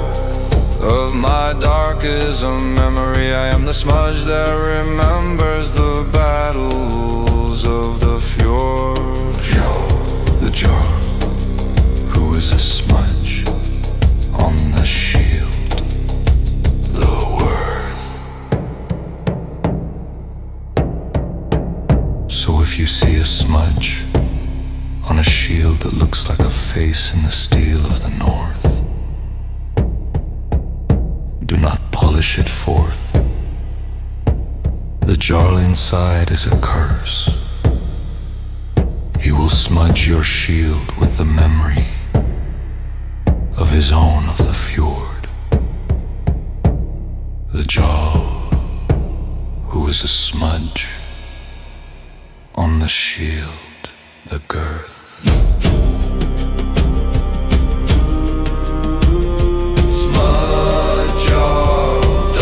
of my dark is a memory. I am the smudge that remembers the battles of the fjord. The Jarl, who is a smudge on the shield, the worth. So if you see a smudge on a shield that looks like a face in the steel of the North, do not polish it forth. The Jarl inside is a curse. He will smudge your shield with the memory of his own of the fjord. The Jarl, who is a smudge on the shield, the girth. Smudge of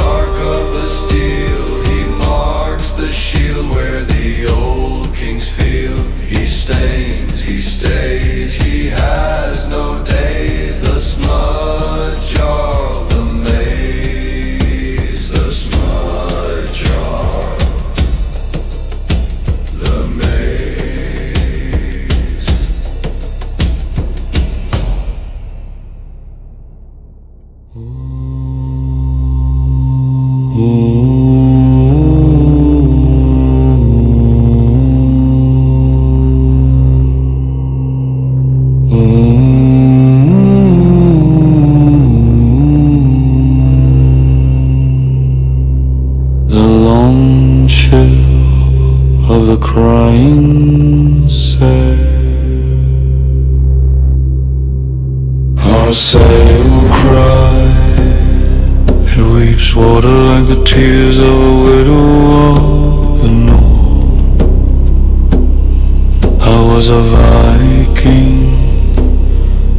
our sail cry. It weeps water like the tears of a widow of the North. I was a Viking,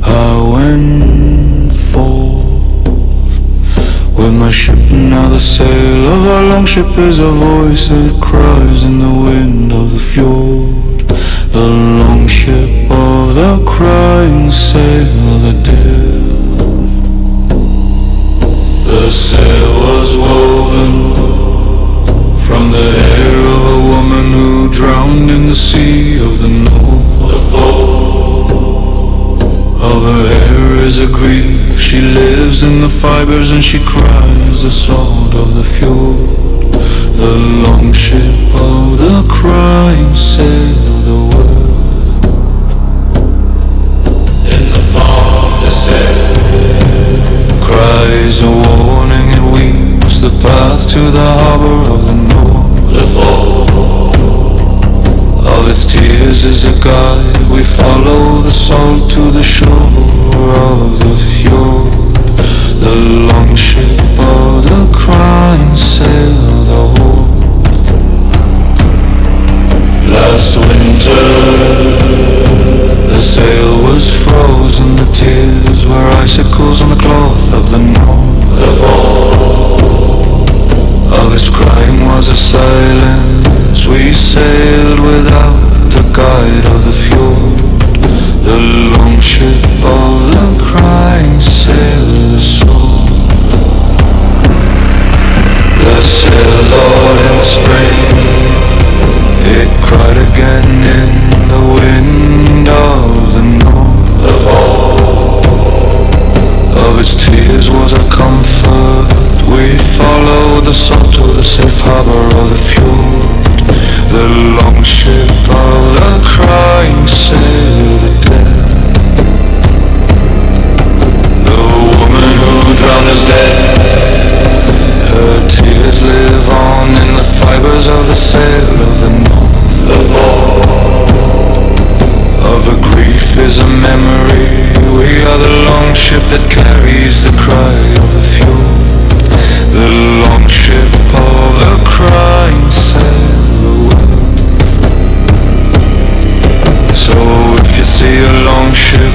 I went forth with my ship, and now the sail of our longship is a voice that cries in the wind of the fjord. The longship of the crying sail, the death. The sail was woven from the hair of a woman who drowned in the sea of the North. The fall of her hair is a grief. She lives in the fibers and she cries the salt of the fjord. The longship of the crying sail, the world. In the fog the sail cries a warning, it weeps the path to the harbor of the North. The fall of its tears is a guide. We follow the salt to the shore of the fjord. The longship of the crying sail, the whole. Last winter the sail was frozen, the tears were icicles on the cloth of the North. The fall of its crying was a silence. We sailed without the guide of the fjord. The longship of the crying sail, the soul. The sail Lord in the spring, it cried again in the wind of the North. The fall of its tears was a comfort. We followed the salt to the safe harbor of the fjord. The longship of the crying sail, the dead. The woman who drowned is dead. Her tears live on in the fibers of the sail of the North. The fall of a grief is a memory. We are the longship that carries the cry of the fjord. The longship of the crying sail, the world. So if you see a longship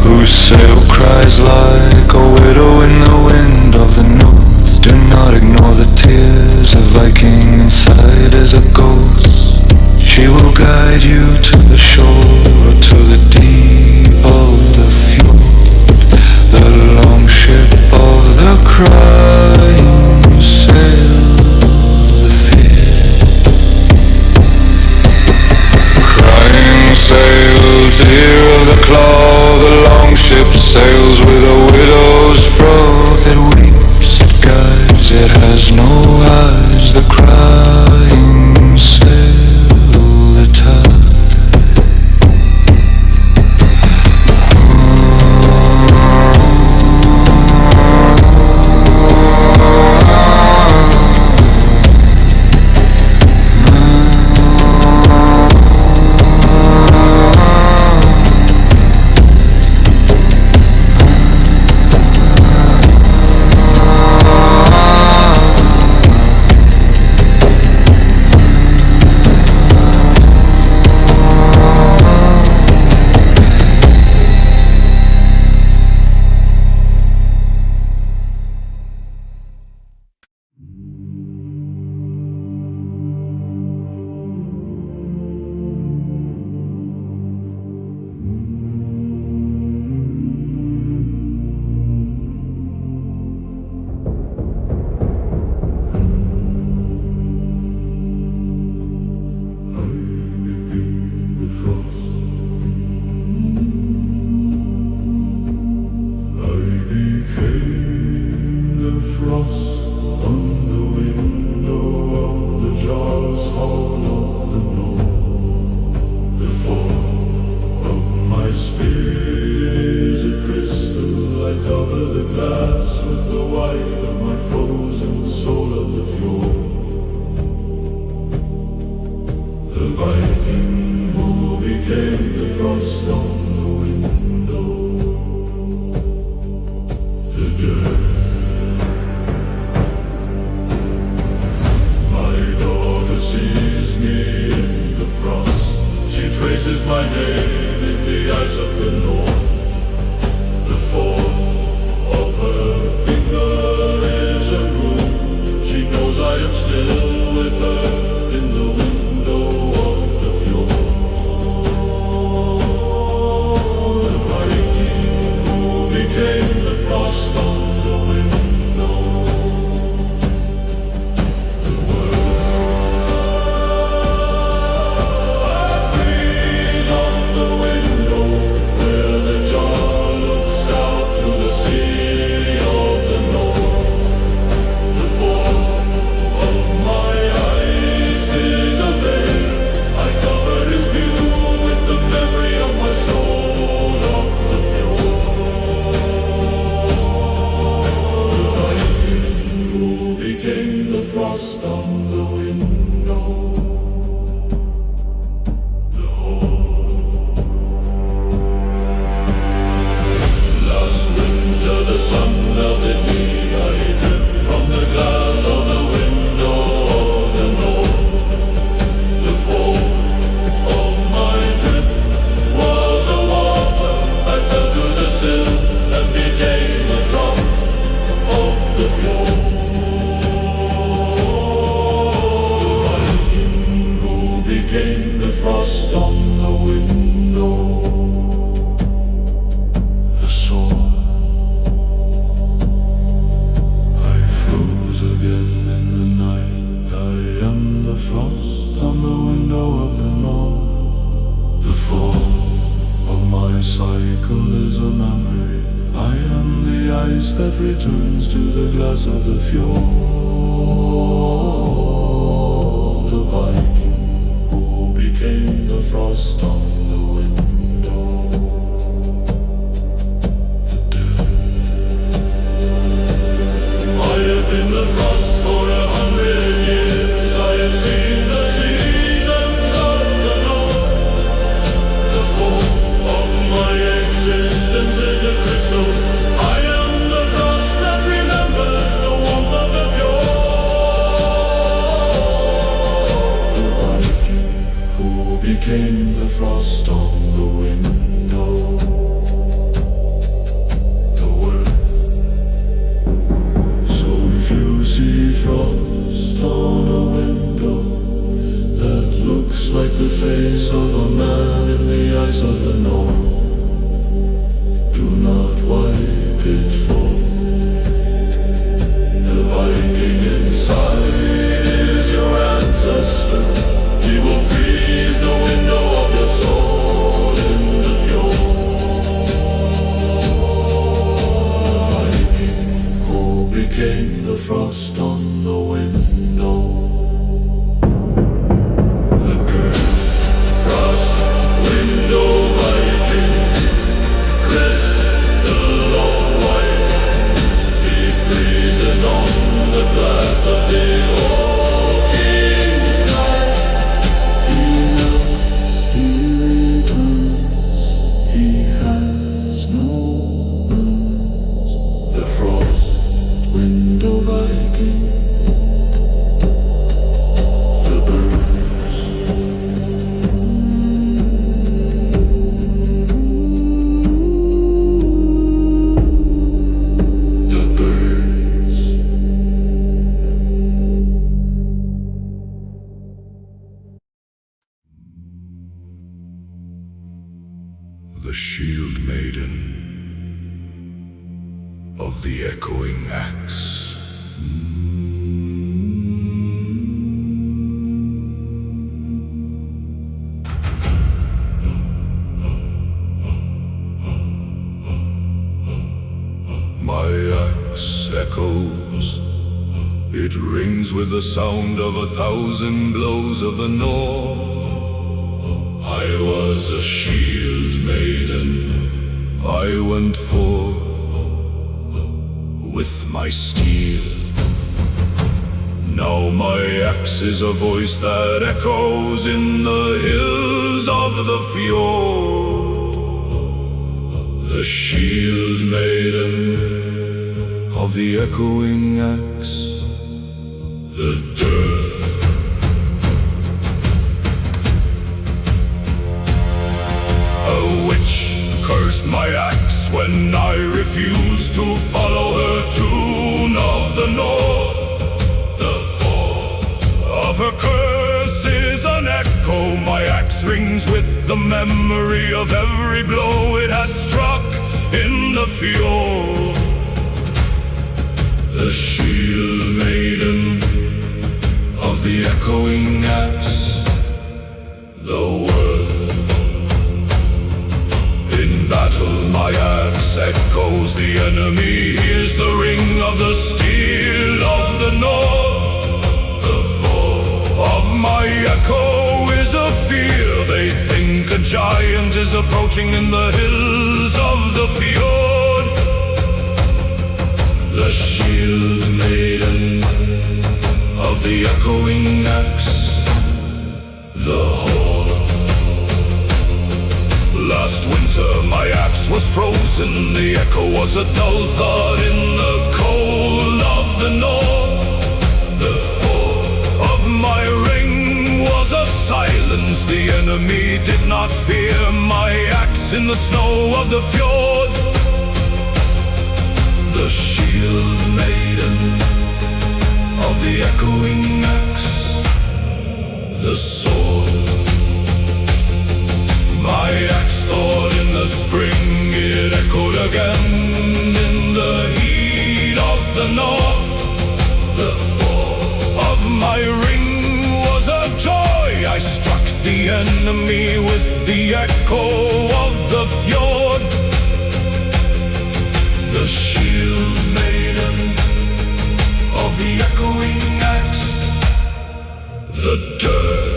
whose sail cries like a widow in the wind of the North, do not ignore the tears. A Viking inside is a ghost. She will guide you to the shore, to the deep of the fjord. The longship of the crying sail, the fear. Crying sail, tear of the claw. The longship sails with a widow's froth. It weeps, it guides, it has no eyes. The crying sail, the tide. Viking who became the frost on the window. my name in the eyes of the North. The fourth of her finger is a rune. She knows I am still with her in the window of the fjord. The Viking who became the frost on the window. The world I freeze on the window where the jar looks out to the sea of the north. The fourth of my eyes is a veil. I cover his view with the memory of my soul of the fjord. The Viking who became the frost on the window. The whole last winter the sun melted me. I dripped from the glass of the window of the north. The fourth of my drip was a water. I fell to the sill and became a drop of the fjord. The Viking who became the frost on the window. The sword I froze again in the night. I am the frost on the window of the north. The fourth of my cycle is a memory. I am the ice that returns to the glass of the fjord. The Viking who became the frost on the window. The dead. I have been the frost for 100 years. I have seen the seasons of the north. The fourth of my existence is a crystal. I am the frost that remembers the warmth of the fjord. The Viking who became the frost on the window. The word. So if you see frost on a window that looks like the face of a man in the ice of the north, do not wipe it for the Viking inside is your ancestor. He will freeze the window of your soul in the fjord. The Viking who became the frost on the window. The curse, frost, window Viking, crystal of white. He freezes on the glass of the old king's night. He knows he returns. He has no urns. The frost, window Viking. The birds. The birds. The shield maiden of the echoing axe. My axe echoes. It rings with the sound of 1,000 blows of the north. I was a shield maiden. I went forth with my steel. Now my axe is a voice that echoes in the hills of the fjord. The shield maiden of the echoing axe. The dearth my axe when I refused to follow her tune of the north. The fall of her curse is an echo. My axe rings with the memory of every blow it has struck in the fjord. The shield maiden of the echoing axe, the worth. In battle my axe echoes the enemy, hears the ring of the steel of the north. The fall of my echo is a fear. They think a giant is approaching in the hills of the fjord. The shield maiden of the echoing axe, the horn. Last winter my axe was frozen, the echo was a dull thud in the cold of the north. The fall of my ring was a silence, the enemy did not fear my axe in the snow of the fjord. The shield maiden of the echoing axe, the sword. My axe thought in the spring, it echoed again in the heat of the north. The fall of my ring was a joy. I struck the enemy with the echo of the fjord. The shield maiden of the echoing axe, the dearth.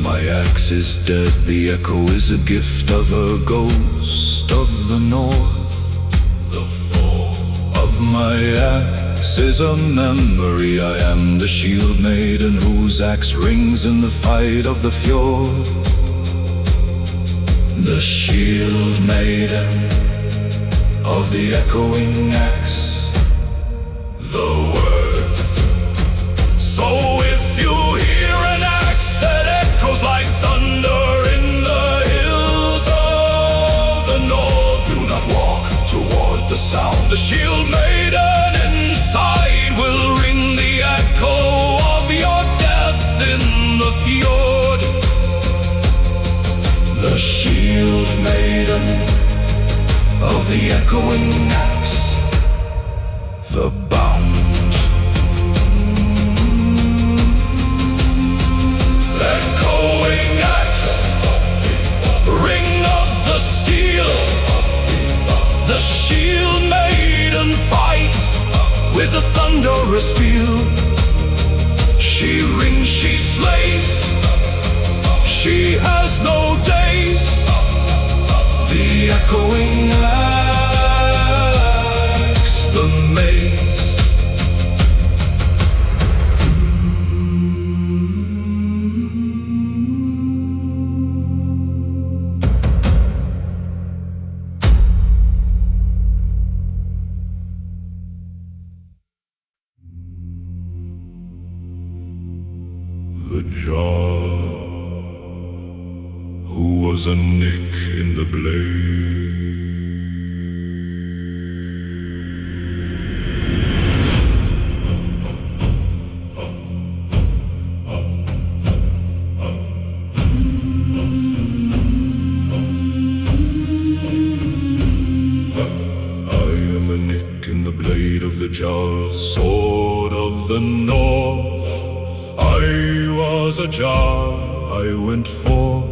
My axe is dead, the echo is a gift of a ghost of the north. The fall of my axe is a memory. I am the shield maiden whose axe rings in the fight of the fjord. The shield maiden of the echoing axe, the worth. So if you hear an axe that echoes like thunder in the hills of the north, do not walk toward the sound. The shield maiden inside will ring the echo of your death in the fjord. The shield maiden of the echoing axe, the bound. Echoing axe, ring of the steel. The shield maiden fights with a thunderous feel. She rings, she slays, she has no days. The echoing axe, the maze. The jar, who was a nick in the blade. I am a nick in the blade of the jar, sword of the north. I was a jar, I went forth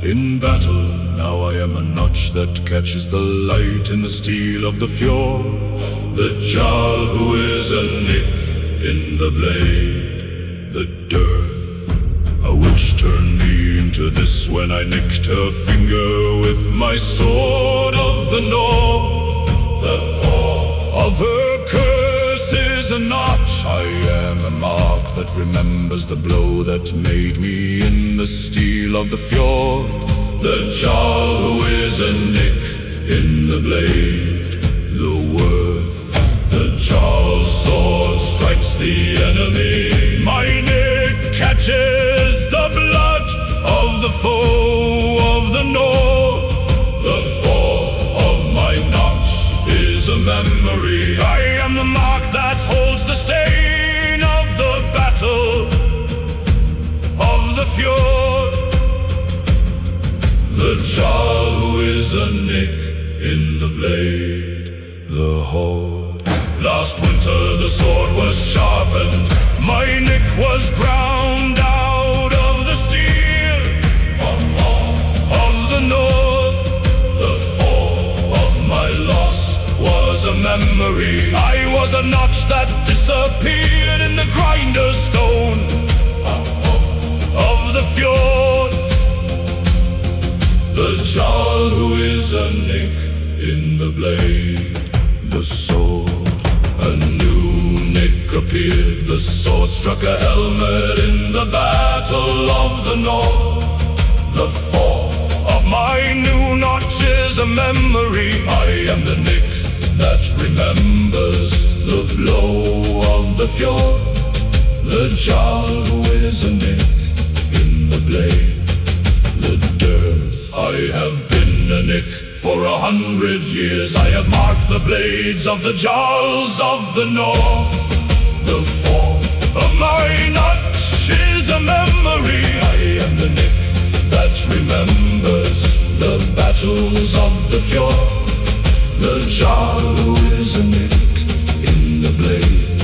in battle. Now I am a notch that catches the light in the steel of the fjord. The jar who is a nick in the blade, the dearth. A witch turned me into this when I nicked her finger with my sword of the north. The fall of her curse is a notch I am a mark that remembers the blow that made me in the steel of the fjord. The jarl who is a nick in the blade, the worth. The jarl's sword strikes the enemy. My nick catches the blood of the foe of the north. The fall of my notch is a memory. I am the mark that holds the stain of the battle of the fjord. The jarl who is a nick in the blade, the horde. Last winter the sword was sharpened, my nick was ground out of the steel of the north. The fall of my loss was a memory. I was a notch that disappeared in the grinder's stone of the fjord. The jarl who is a nick in the blade, the sword. A new nick appeared, the sword struck a helmet in the battle of the north. The fall of my new notch is a memory. I am the nick that remembers the blow of the fjord. The jarl who is a nick in the blade, the dearth. I have been a nick for 100 years. I have marked the blades of the jarls of the north. The fall of my notch is a memory. I am the nick that remembers the battles of the fjord. The jarl who is a nick in the blade,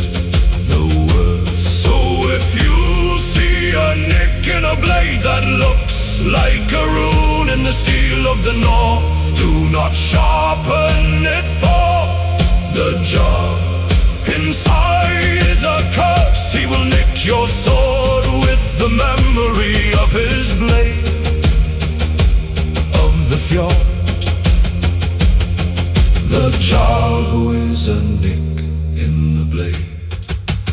the worth. So if you see a nick in a blade that looks like a rune in the steel of the north, do not sharpen it forth. The jarl inside is a curse. He will nick your sword with the memory of his blade of the fjord. The jarl who is a nick in the blade,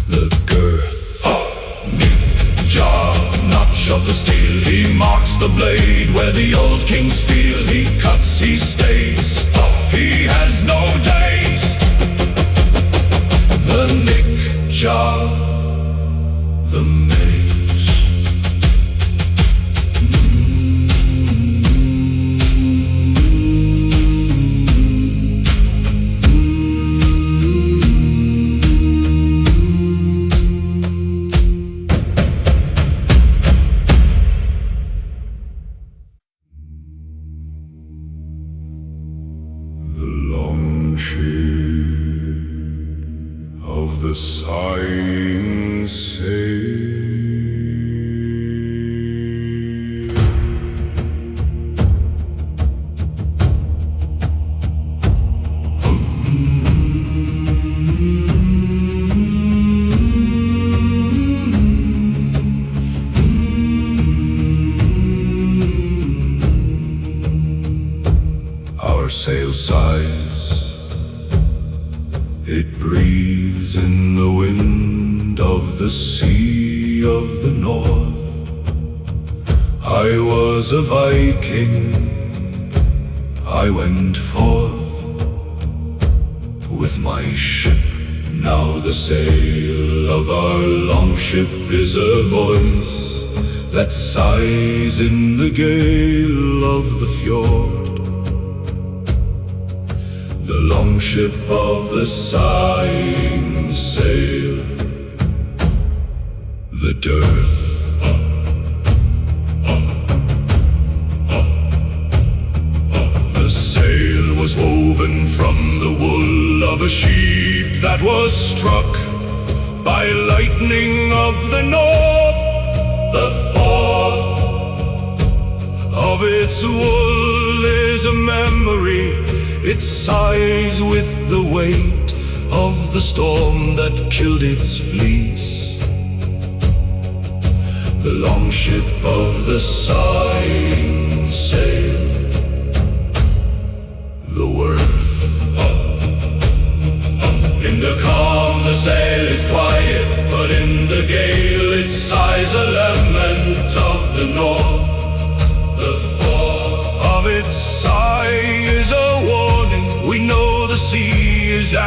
the girth. Nick, jarl, notch of the steel. He marks the blade where the old kings feel. He cuts, he stays, he has no days. The nick, jarl, the mage. Of the sighing sail. Our sail sighs, it breathes in the wind of the sea of the north. I was a Viking, I went forth with my ship. Now the sail of our longship is a voice that sighs in the gale of the fjord. The longship of the sighing sail, the dearth. The sail was woven from the wool of a sheep that was struck by lightning of the north. The fourth of its wool is a memory. It sighs with the weight of the storm that killed its fleece. The longship of the sighing sail, the worth. In the calm the sail is quiet,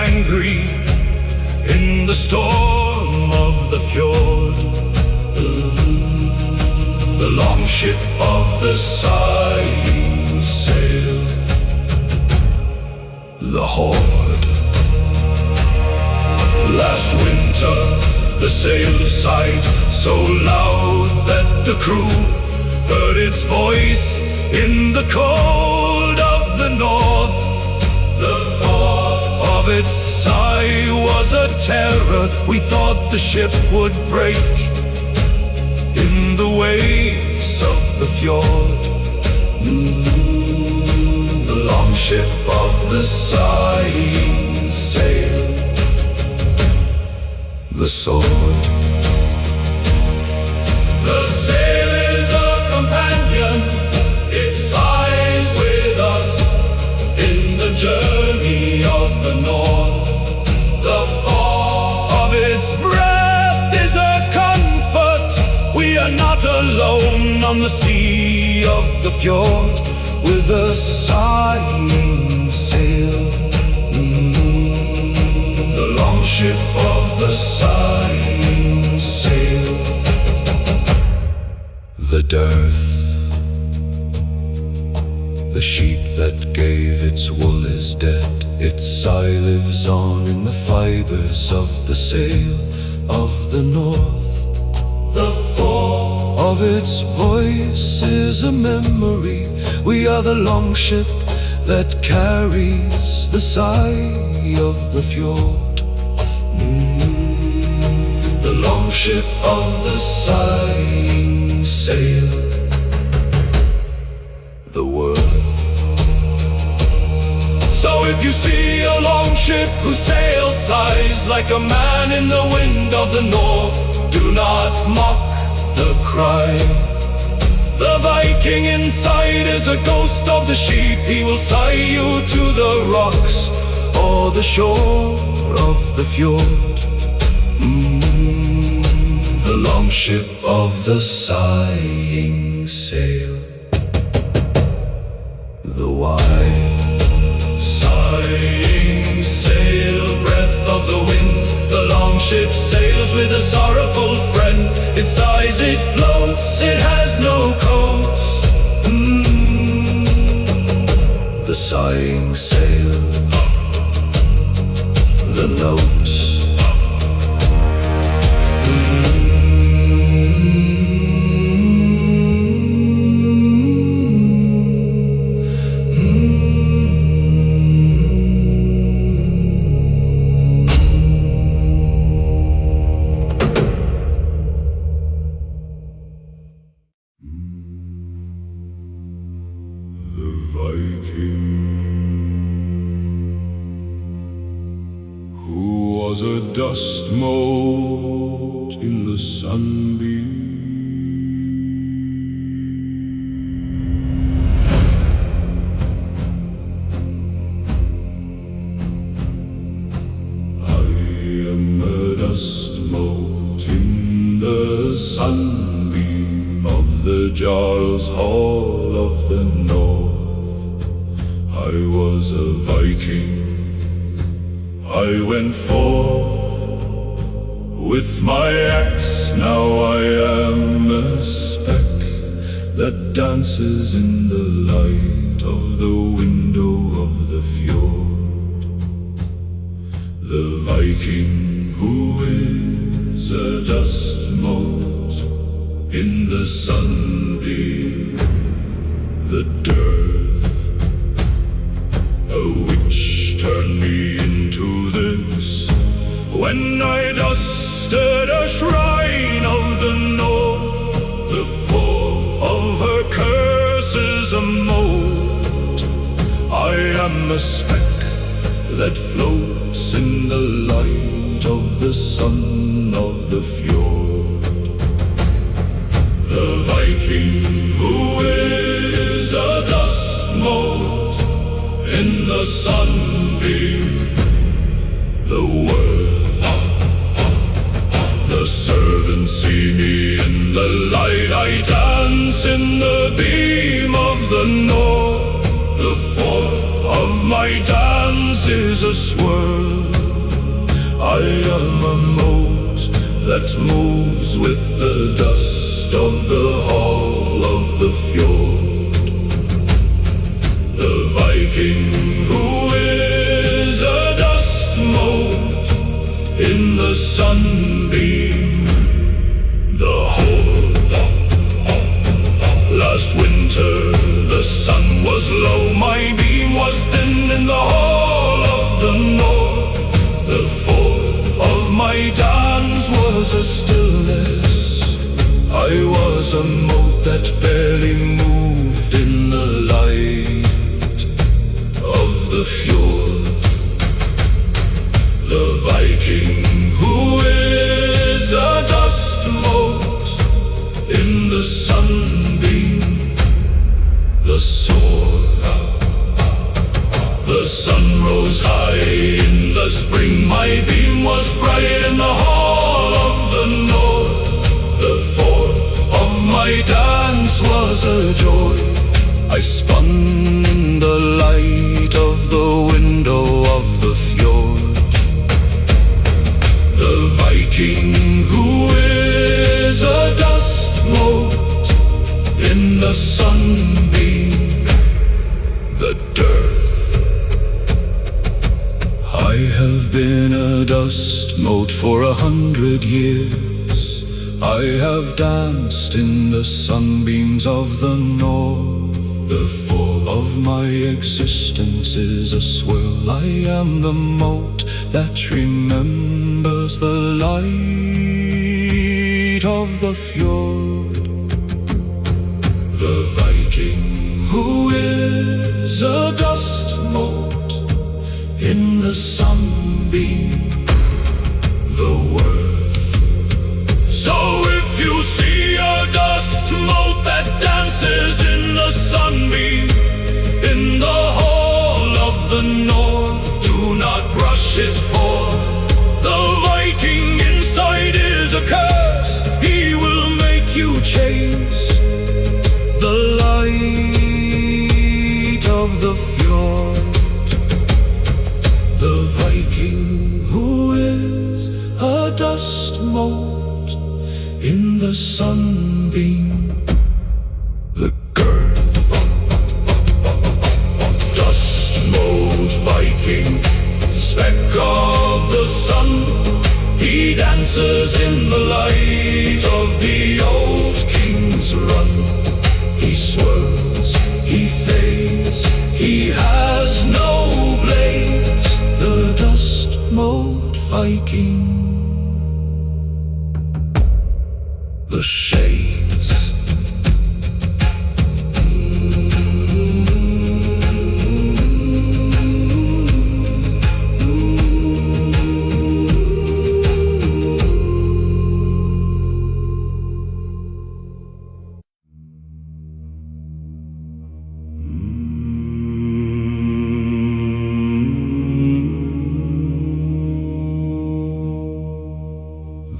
angry in the storm of the fjord. The long ship of the sighing sail, the Horde. Last winter the sail sighed so loud that the crew heard its voice in the cold of the north. The thought of its sigh was a terror. We thought the ship would break in the waves of the fjord. The long ship of the sighing sail, the sword. The sail is a companion, it sighs with us in the journey of the north. The fall of its breath is a comfort. We are not alone on the sea of the fjord with a sighing sail. The long ship of the sighing sail, the dearth. The sheep that gave its wool is dead. Its sigh lives on in the fibers of the sail of the north. The fall of its voice is a memory. We are the long ship that carries the sigh of the fjord. The long ship of the sighing sail, the worth. So if you see a long ship whose sail sighs like a man in the wind of the north, do not mock the cry. The Viking inside is a ghost of the sheep. He will sigh you to the rocks or the shore of the fjord. The long ship of the sighing sail, the wide sighing sail, breath of the wind. The long ship sails with a sorrowful friend. It sighs, it floats, it has no coast. The sighing sail, the notes. The Viking, who was a dust mote in the sunbeam. I am a dust mote in the sunbeam of the Jarl's Hall of the North. I was a Viking, I went forth with my axe. Now I am a speck that dances in the light of the window of the fjord. The Viking who is a dust mote in the sunbeam, the dearth. A witch turned me into this when I dusted a shrine of the north. The fall of her curse is a mote. I am a speck that floats in the light of the sun of the fjord. The Viking who is a dust mote in the sunbeam, the worth. The servants see me in the light. I dance in the beam of the north. The form of my dance is a swirl. I am a mote that moves with the dust of the hall of the fjord. The Viking who is a dust mote in the sunbeam. The horde. Last winter the sun was low, my beam was thin in the hall of the north. The fourth of my dance was a stillness. I was a mote that barely moved in the light of the fjord. The Viking who is a dust mote in the sunbeam. The sword. The sun rose high in the spring, my beam was bright in the hall of the north. The fourth of my dance was a joy. I spun in the light of the window of the fjord. The Viking who is a dust mote in the sunbeam. The dearth. I have been a dust mote for 100 years. I have danced in the sunbeams of the north. The fall of my existence is a swirl. I am the mote that remembers the light of the fjord. The Viking who is a dust mote in the sunbeam. The worth. So if you see a dust mote that dances in the sunbeam, in the hall of the north, do not brush it forth. The Viking inside is a curse. He will make you chase the light of the fjord. The Viking who is a dust mote in the sunbeam. The girth. Dust mote Viking, speck of the sun. He dances in the light of the old king's run. He swirls, he fades, he has no blades. The dust mote Viking. The shades.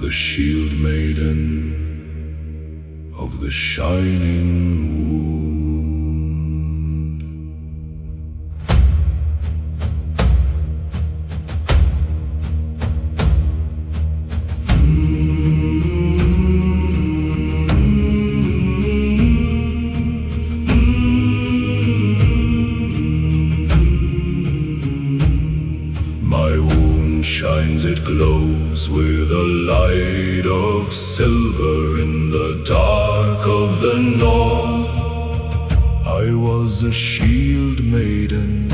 The shield maiden of the shining wound. My wound shines, it glows with a light of silver in the dark of the north. I was a shield maiden,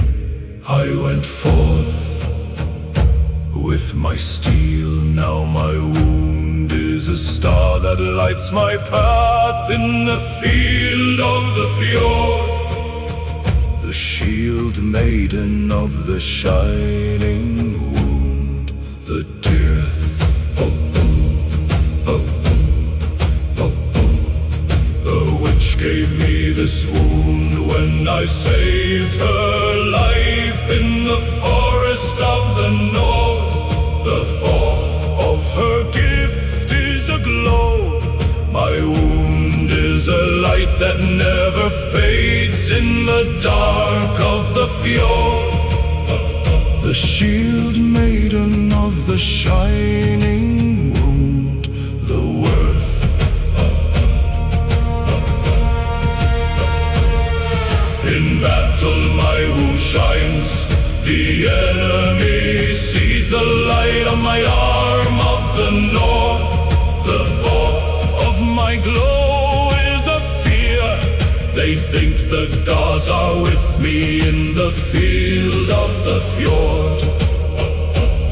I went forth with my steel. Now my wound is a star that lights my path in the field of the fjord. The shield maiden of the shining wound. The dearth. The witch gave me this wound when I saved her life in the forest of the north. The form of her gift is a glow. My wound is a light that never fades in the dark of the fjord. The shield maiden of the the shining wound, the worth. In battle my wound shines, the enemy sees the light on my arm of the north. The fourth of my glow is a fear. They think the gods are with me in the field of the fjord.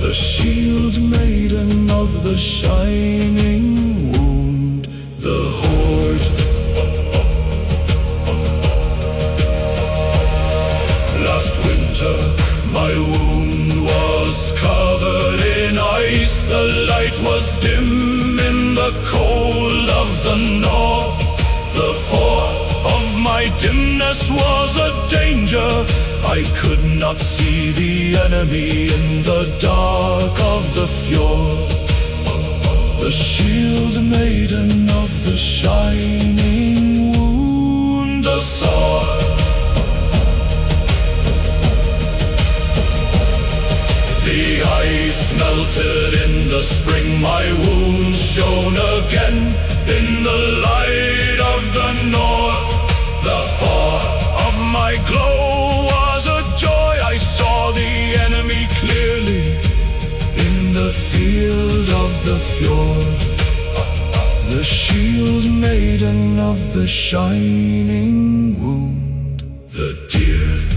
The shield maiden of the shining wound, the horde. Last winter my wound was covered in ice. The light was dim in the cold of the north. The fourth of my dimness was a danger. I could not see the enemy in the dark of the fjord. The shield maiden of the shining wound, the sword. The ice melted in the spring, my wounds shone again in the light of the north. The thought of my glow was a joy. I saw the enemy clearly in the field of the fjord. The shield maiden of the shining wound, the dearth.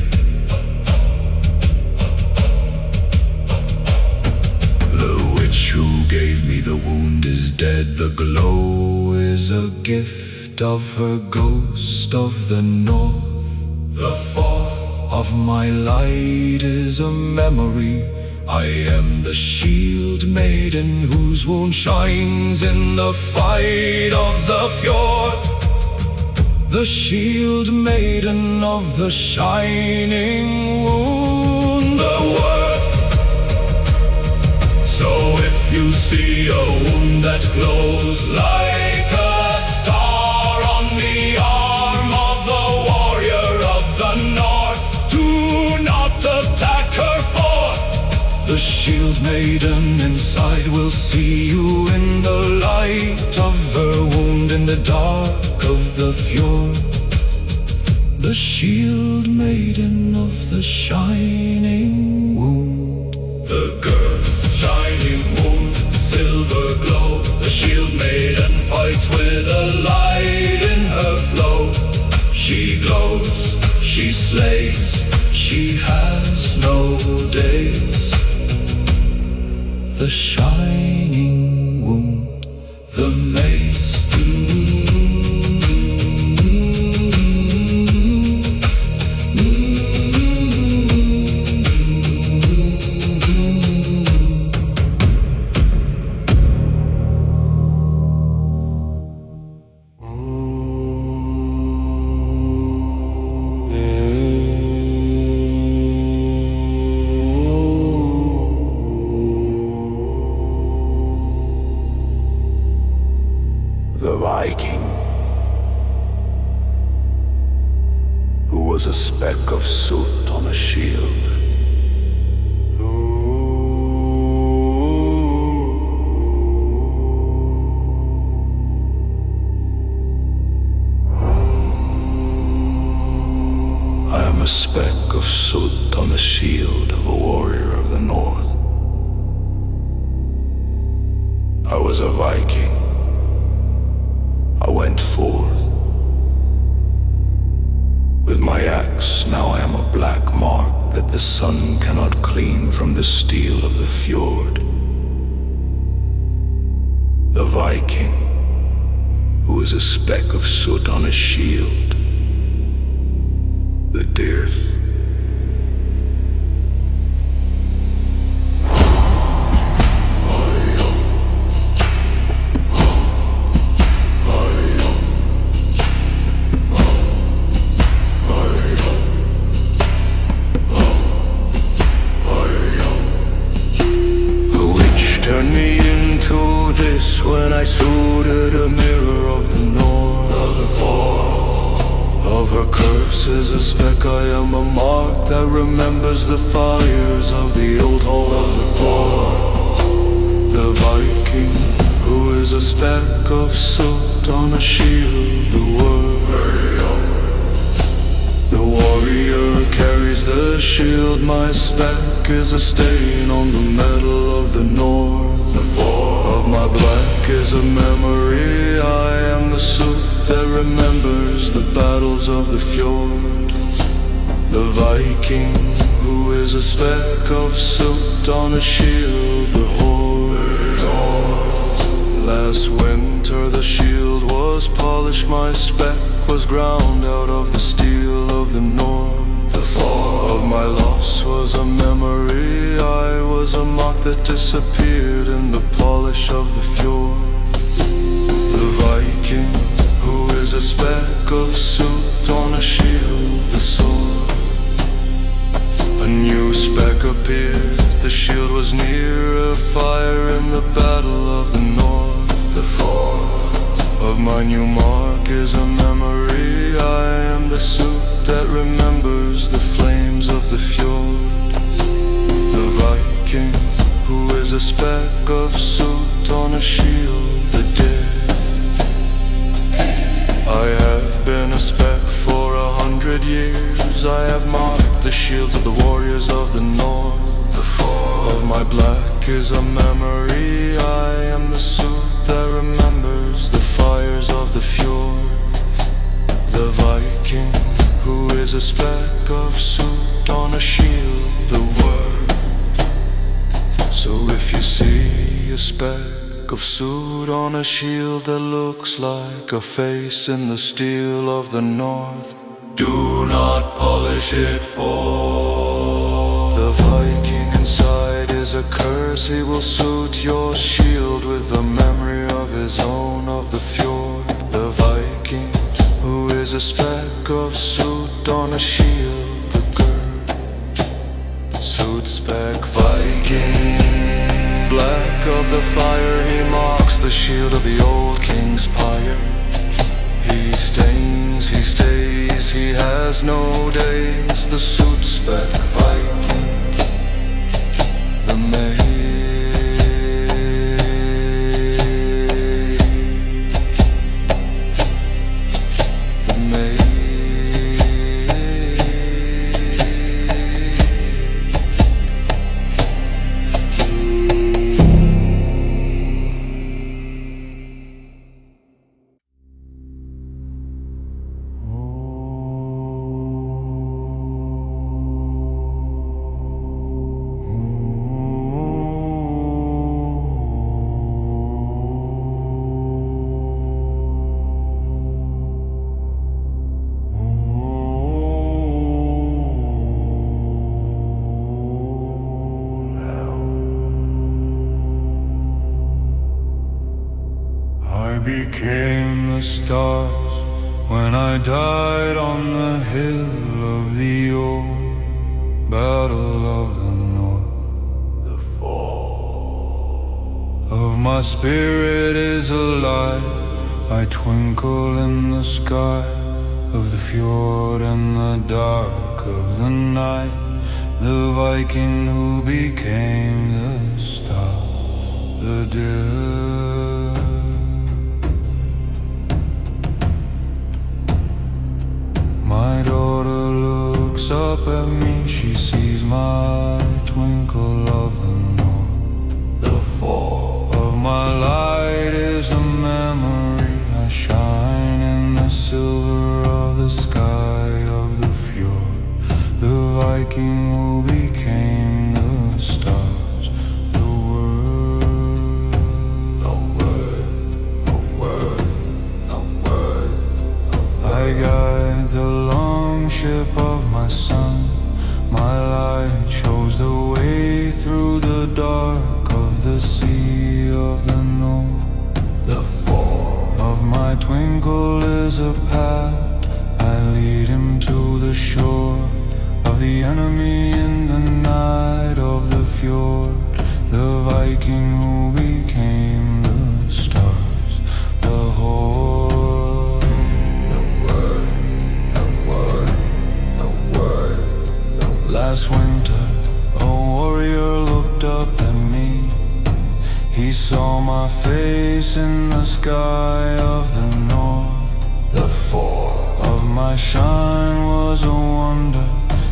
Who gave me the wound is dead. The glow is a gift of her ghost of the north. The fourth of my light is a memory. I am the shield maiden whose wound shines in the fight of the fjord. The shield maiden of the shining wound, the worth. So if you see a wound that glows like a star on the arm of the warrior of the north, do not attack her forth. The shield maiden inside will see you in the light of her wound in the dark of the fjord. The shield maiden of the shining wound, the girl. Shining wound, silver glow. The shield maiden fights with a light in her flow. She glows, she slays, she has no days. The shining wound, the maze. The Viking, who was a speck of soot on a shield. I am a speck of soot on the shield of a warrior of the north. I was a Viking. I went forth. With my axe now I am a black mark that the sun cannot clean from the steel of the fjord. The Viking, who is a speck of soot on a shield. The dearth. When I suited a mirror of the north, of her curse is a speck. I am a mark that remembers the fires of the old hall of the fort. The Viking, who is a speck of soot on a shield, the word. The warrior carries the shield, my speck is a stain on the metal of the north. Of my black is a memory, I am the soot that remembers the battles of the fjord. The Viking, who is a speck of soot on a shield, the horde. Last winter the shield was polished, my speck was ground out of the steel of the north. Of my loss was a memory, I was a mock that disappeared in the polish of the fjord. The Viking, who is a speck of soot on a shield, the sword. A new speck appeared, the shield was near a fire in the battle of the north. The fall of my new mark is a memory, I am the suit that remembers the flames of the fjord. The Viking, who is a speck of soot on a shield, the death. I have been a speck for 100 years, I have marked the shields of the warriors of the north. The fall of my black is a memory, I am the suit that remembers the fires of the fjord. The Viking, who is a speck of soot on a shield, the word. So if you see a speck of soot on a shield that looks like a face in the steel of the north, do not polish it, for the Viking inside is a curse, he will suit your shield with the memory of his own of the fjord. The Viking, who is a speck of soot on a shield, the gird. Soot speck Viking, black of the fire, he marks the shield of the old king's pyre. He stains, he stays, he has no days, the soot speck Viking. The maid, the maid. I became the stars when I died on the hill of the old battle of the north. The fall of my spirit is alive, I twinkle in the sky of the fjord and the dark of the night. The Viking who became the star, the deer. My daughter looks up at me, she sees my twinkle of the north. The fall of my light is a memory, I shine in the silver of the sky of the fjord. The Viking who became the stars, the word, the word, the word, the word. I guide the longship of my sun, my light shows the way through the dark of the sea of the north. The fall of my twinkle is a path, I lead him to the shore of the enemy in the night of the fjord. The Viking who became the stars, the whore. The word, the word, the word. Last winter a warrior looked up at me, he place in the sky of the north. The fall of my shine was a wonder.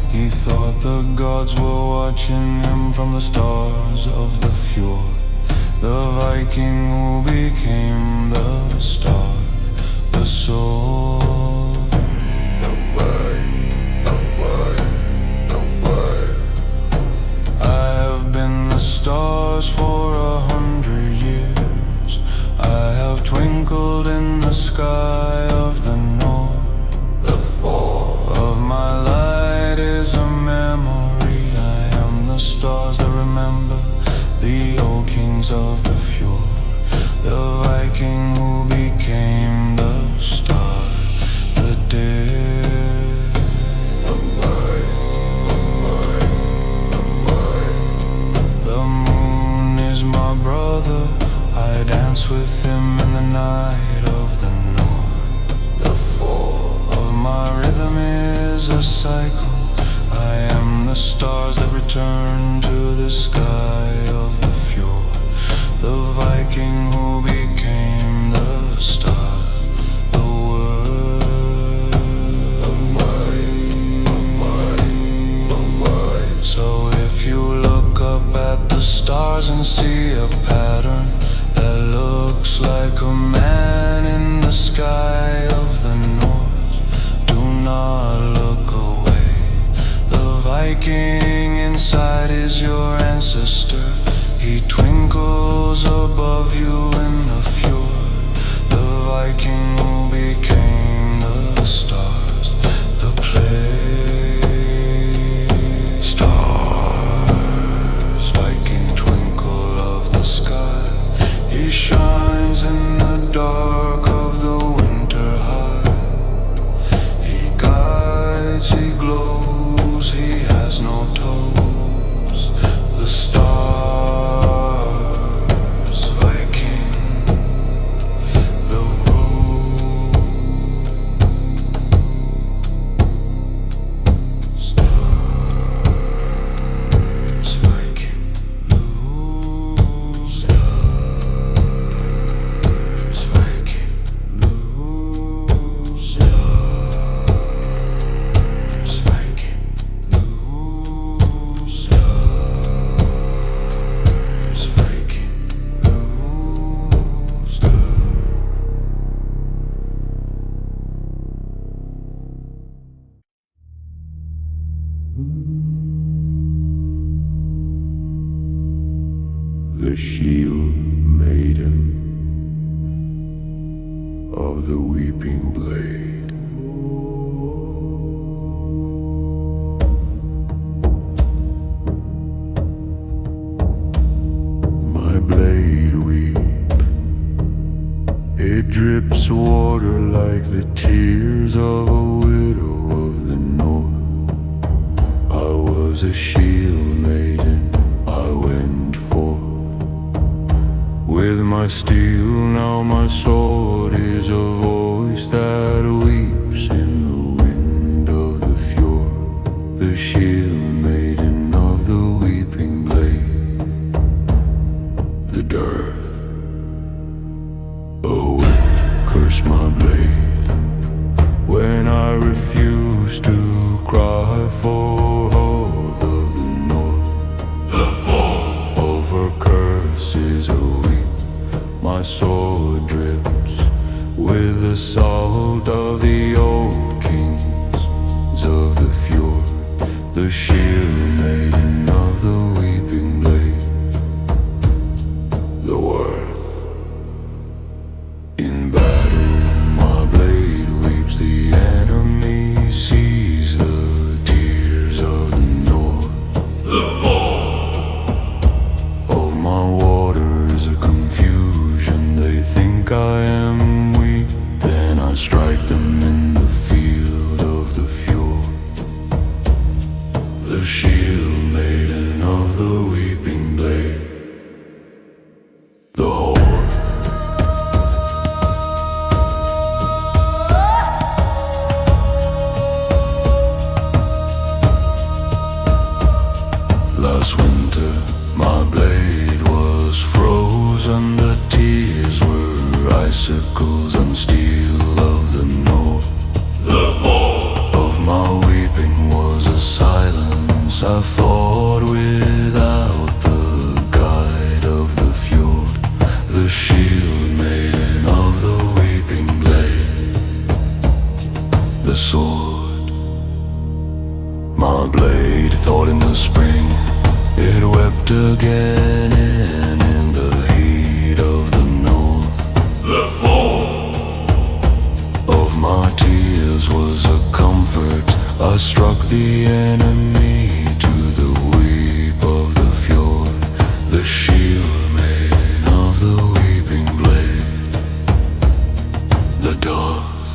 He thought the gods were watching him from the stars of the fjord. The Viking who became the star, the soul. I have been the stars for 100 years. I have twinkled in the sky of the north. The fall of my light is a memory. I am the stars that remember the old kings of the fjord. The Viking who became the star, the dead. The moon is my brother. I dance with him in the night of the north. The fall of my rhythm is a cycle. I am the stars that return to the sky of the fjord. The Viking who became the star, the world. So if you look up at the stars and see a pattern that looks like a man in the sky of the north, do not look away. The Viking inside is your ancestor. He twinkles above you in the fjord. The Viking who became the stars, the play. Stars, Viking twinkle of the sky. He shines in the dark of the winter high. He guides, he glows, he has no toes. The stars, Viking, the road. Stars, Viking, stars, Viking, stars, Viking, stars, Viking, The shield maiden of the weeping blade. My blade weep, it drips water like the tears of a widow of the north. I was a shield maiden, I went forth with my steel. Now my sword is a voice that weeps in the wind of the fjord. The shield maiden of the weeping blade. The dearth, oh, curse my blade when I refuse to cry for hope of the north. The fall of her curse is a weep. My sword drips with the salt of the old kings of the fjord. The shield maiden of the weeping blade. The worth in battle, my blade weeps. The enemy sees the tears of the north. The fall of my water is a confusion. They think I am weak, then I strike them in the field of the fjord. The shield maiden were icicles on steel of the north. The fall Of my weeping was a silence I fought without the guide of the fjord. The shield maiden of the weeping blade. The sword, my blade thought in the spring. It wept again in the heat of the north. The fall Of my tears was a comfort. I struck the enemy to the weep of the fjord. The shield made of the weeping blade. The dove,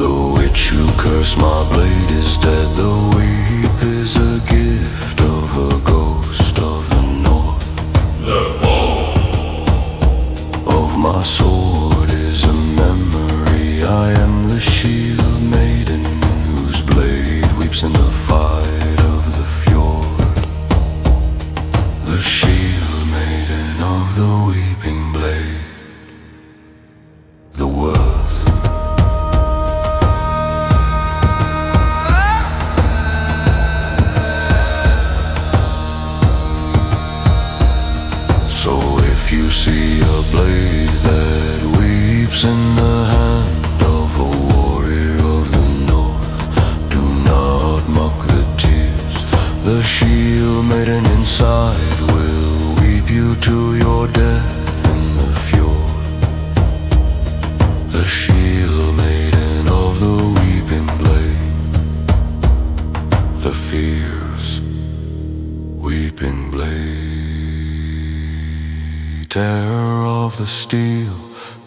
the witch who cursed my blade is dead. The weep is a gift of a ghost of the north. The fall Of my sword is a memory. I am the shield maiden whose blade weeps in the fight of the fjord. The shield maiden of the weeping blade. The worth. So if you see a blade that weeps in the hand of a warrior of the north, do not mock the tears. The shield maiden inside will weep you to your death in the fjord. The shield maiden of the weeping blade. The fierce weeping blade. Terror of the steel,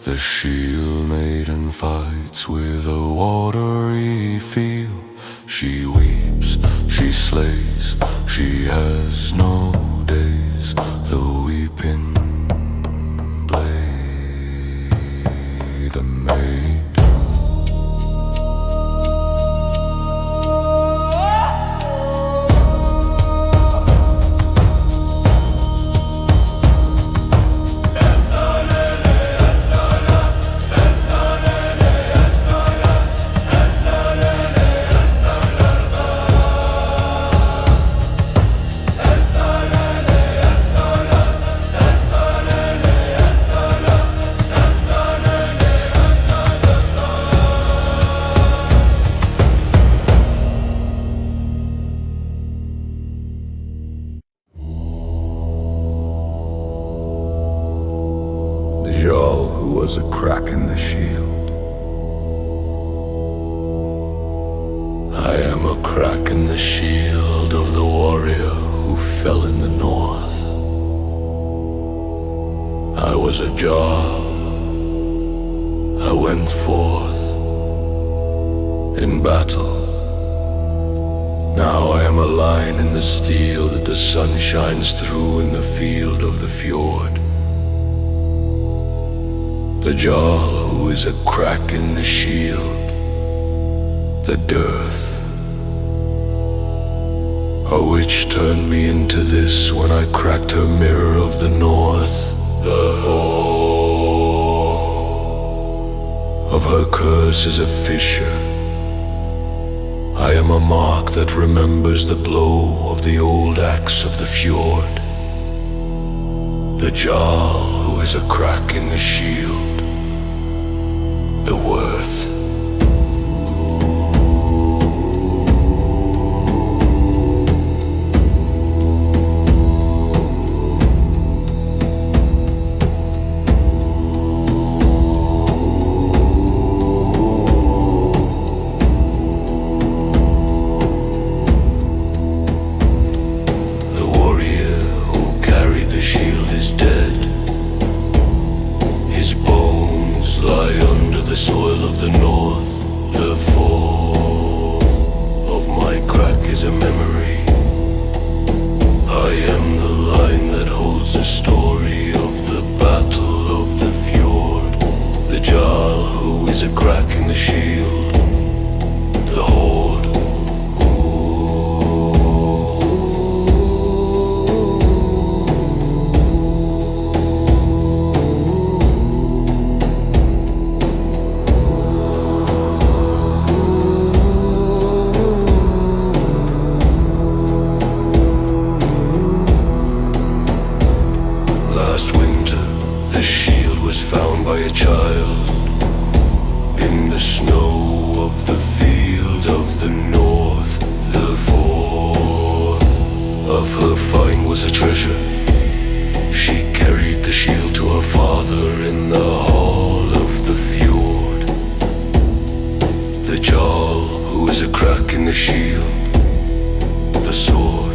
the shield maiden fights with a watery feel. She weeps, she slays, she has no days. The weeping blade, the maid. Jarl who was a crack in the shield. I am a crack in the shield of the warrior who fell in the north. I was a Jarl. I went forth in battle. Now I am a line in the steel that the sun shines through in the field of the fjord. The Jarl who is a crack in the shield. The dearth. A witch turned me into this when I cracked her mirror of the north. The fall of her curse is a fissure. I am a mark that remembers the blow of the old axe of the fjord. The Jarl who is a crack in the shield. The worth. found by a child in the snow of the field of the north. The fourth of her find was a treasure. She carried the shield to her father in the hall of the fjord. The jarl, who is a crack in the shield, the sword.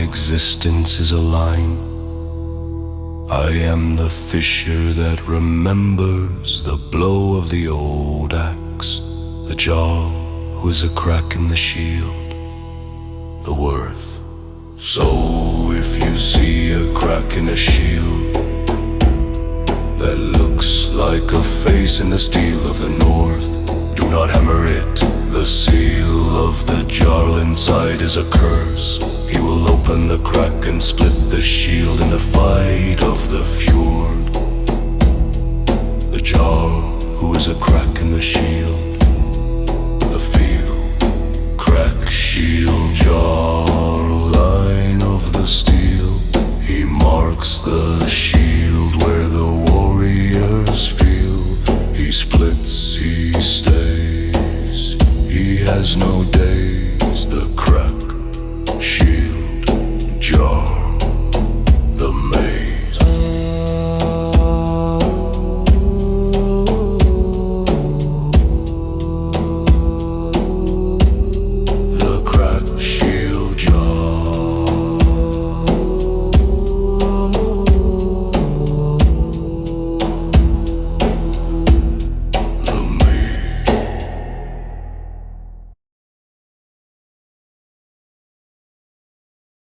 Existence is a line. I am the fisher that remembers the blow of the old axe, the jarl who is a crack in the shield, the worth. So if you see a crack in a shield that looks like a face in the steel of the north, do not hammer it. The seal of the jarl inside is a curse. He will open the crack and split the shield in the fight of the fjord. The jarl who is a crack in the shield, the field, crack, shield, jarl, line of the steel. He marks the shield where the warriors feel. He splits, he stays, he has no days. The crack, shield, jar.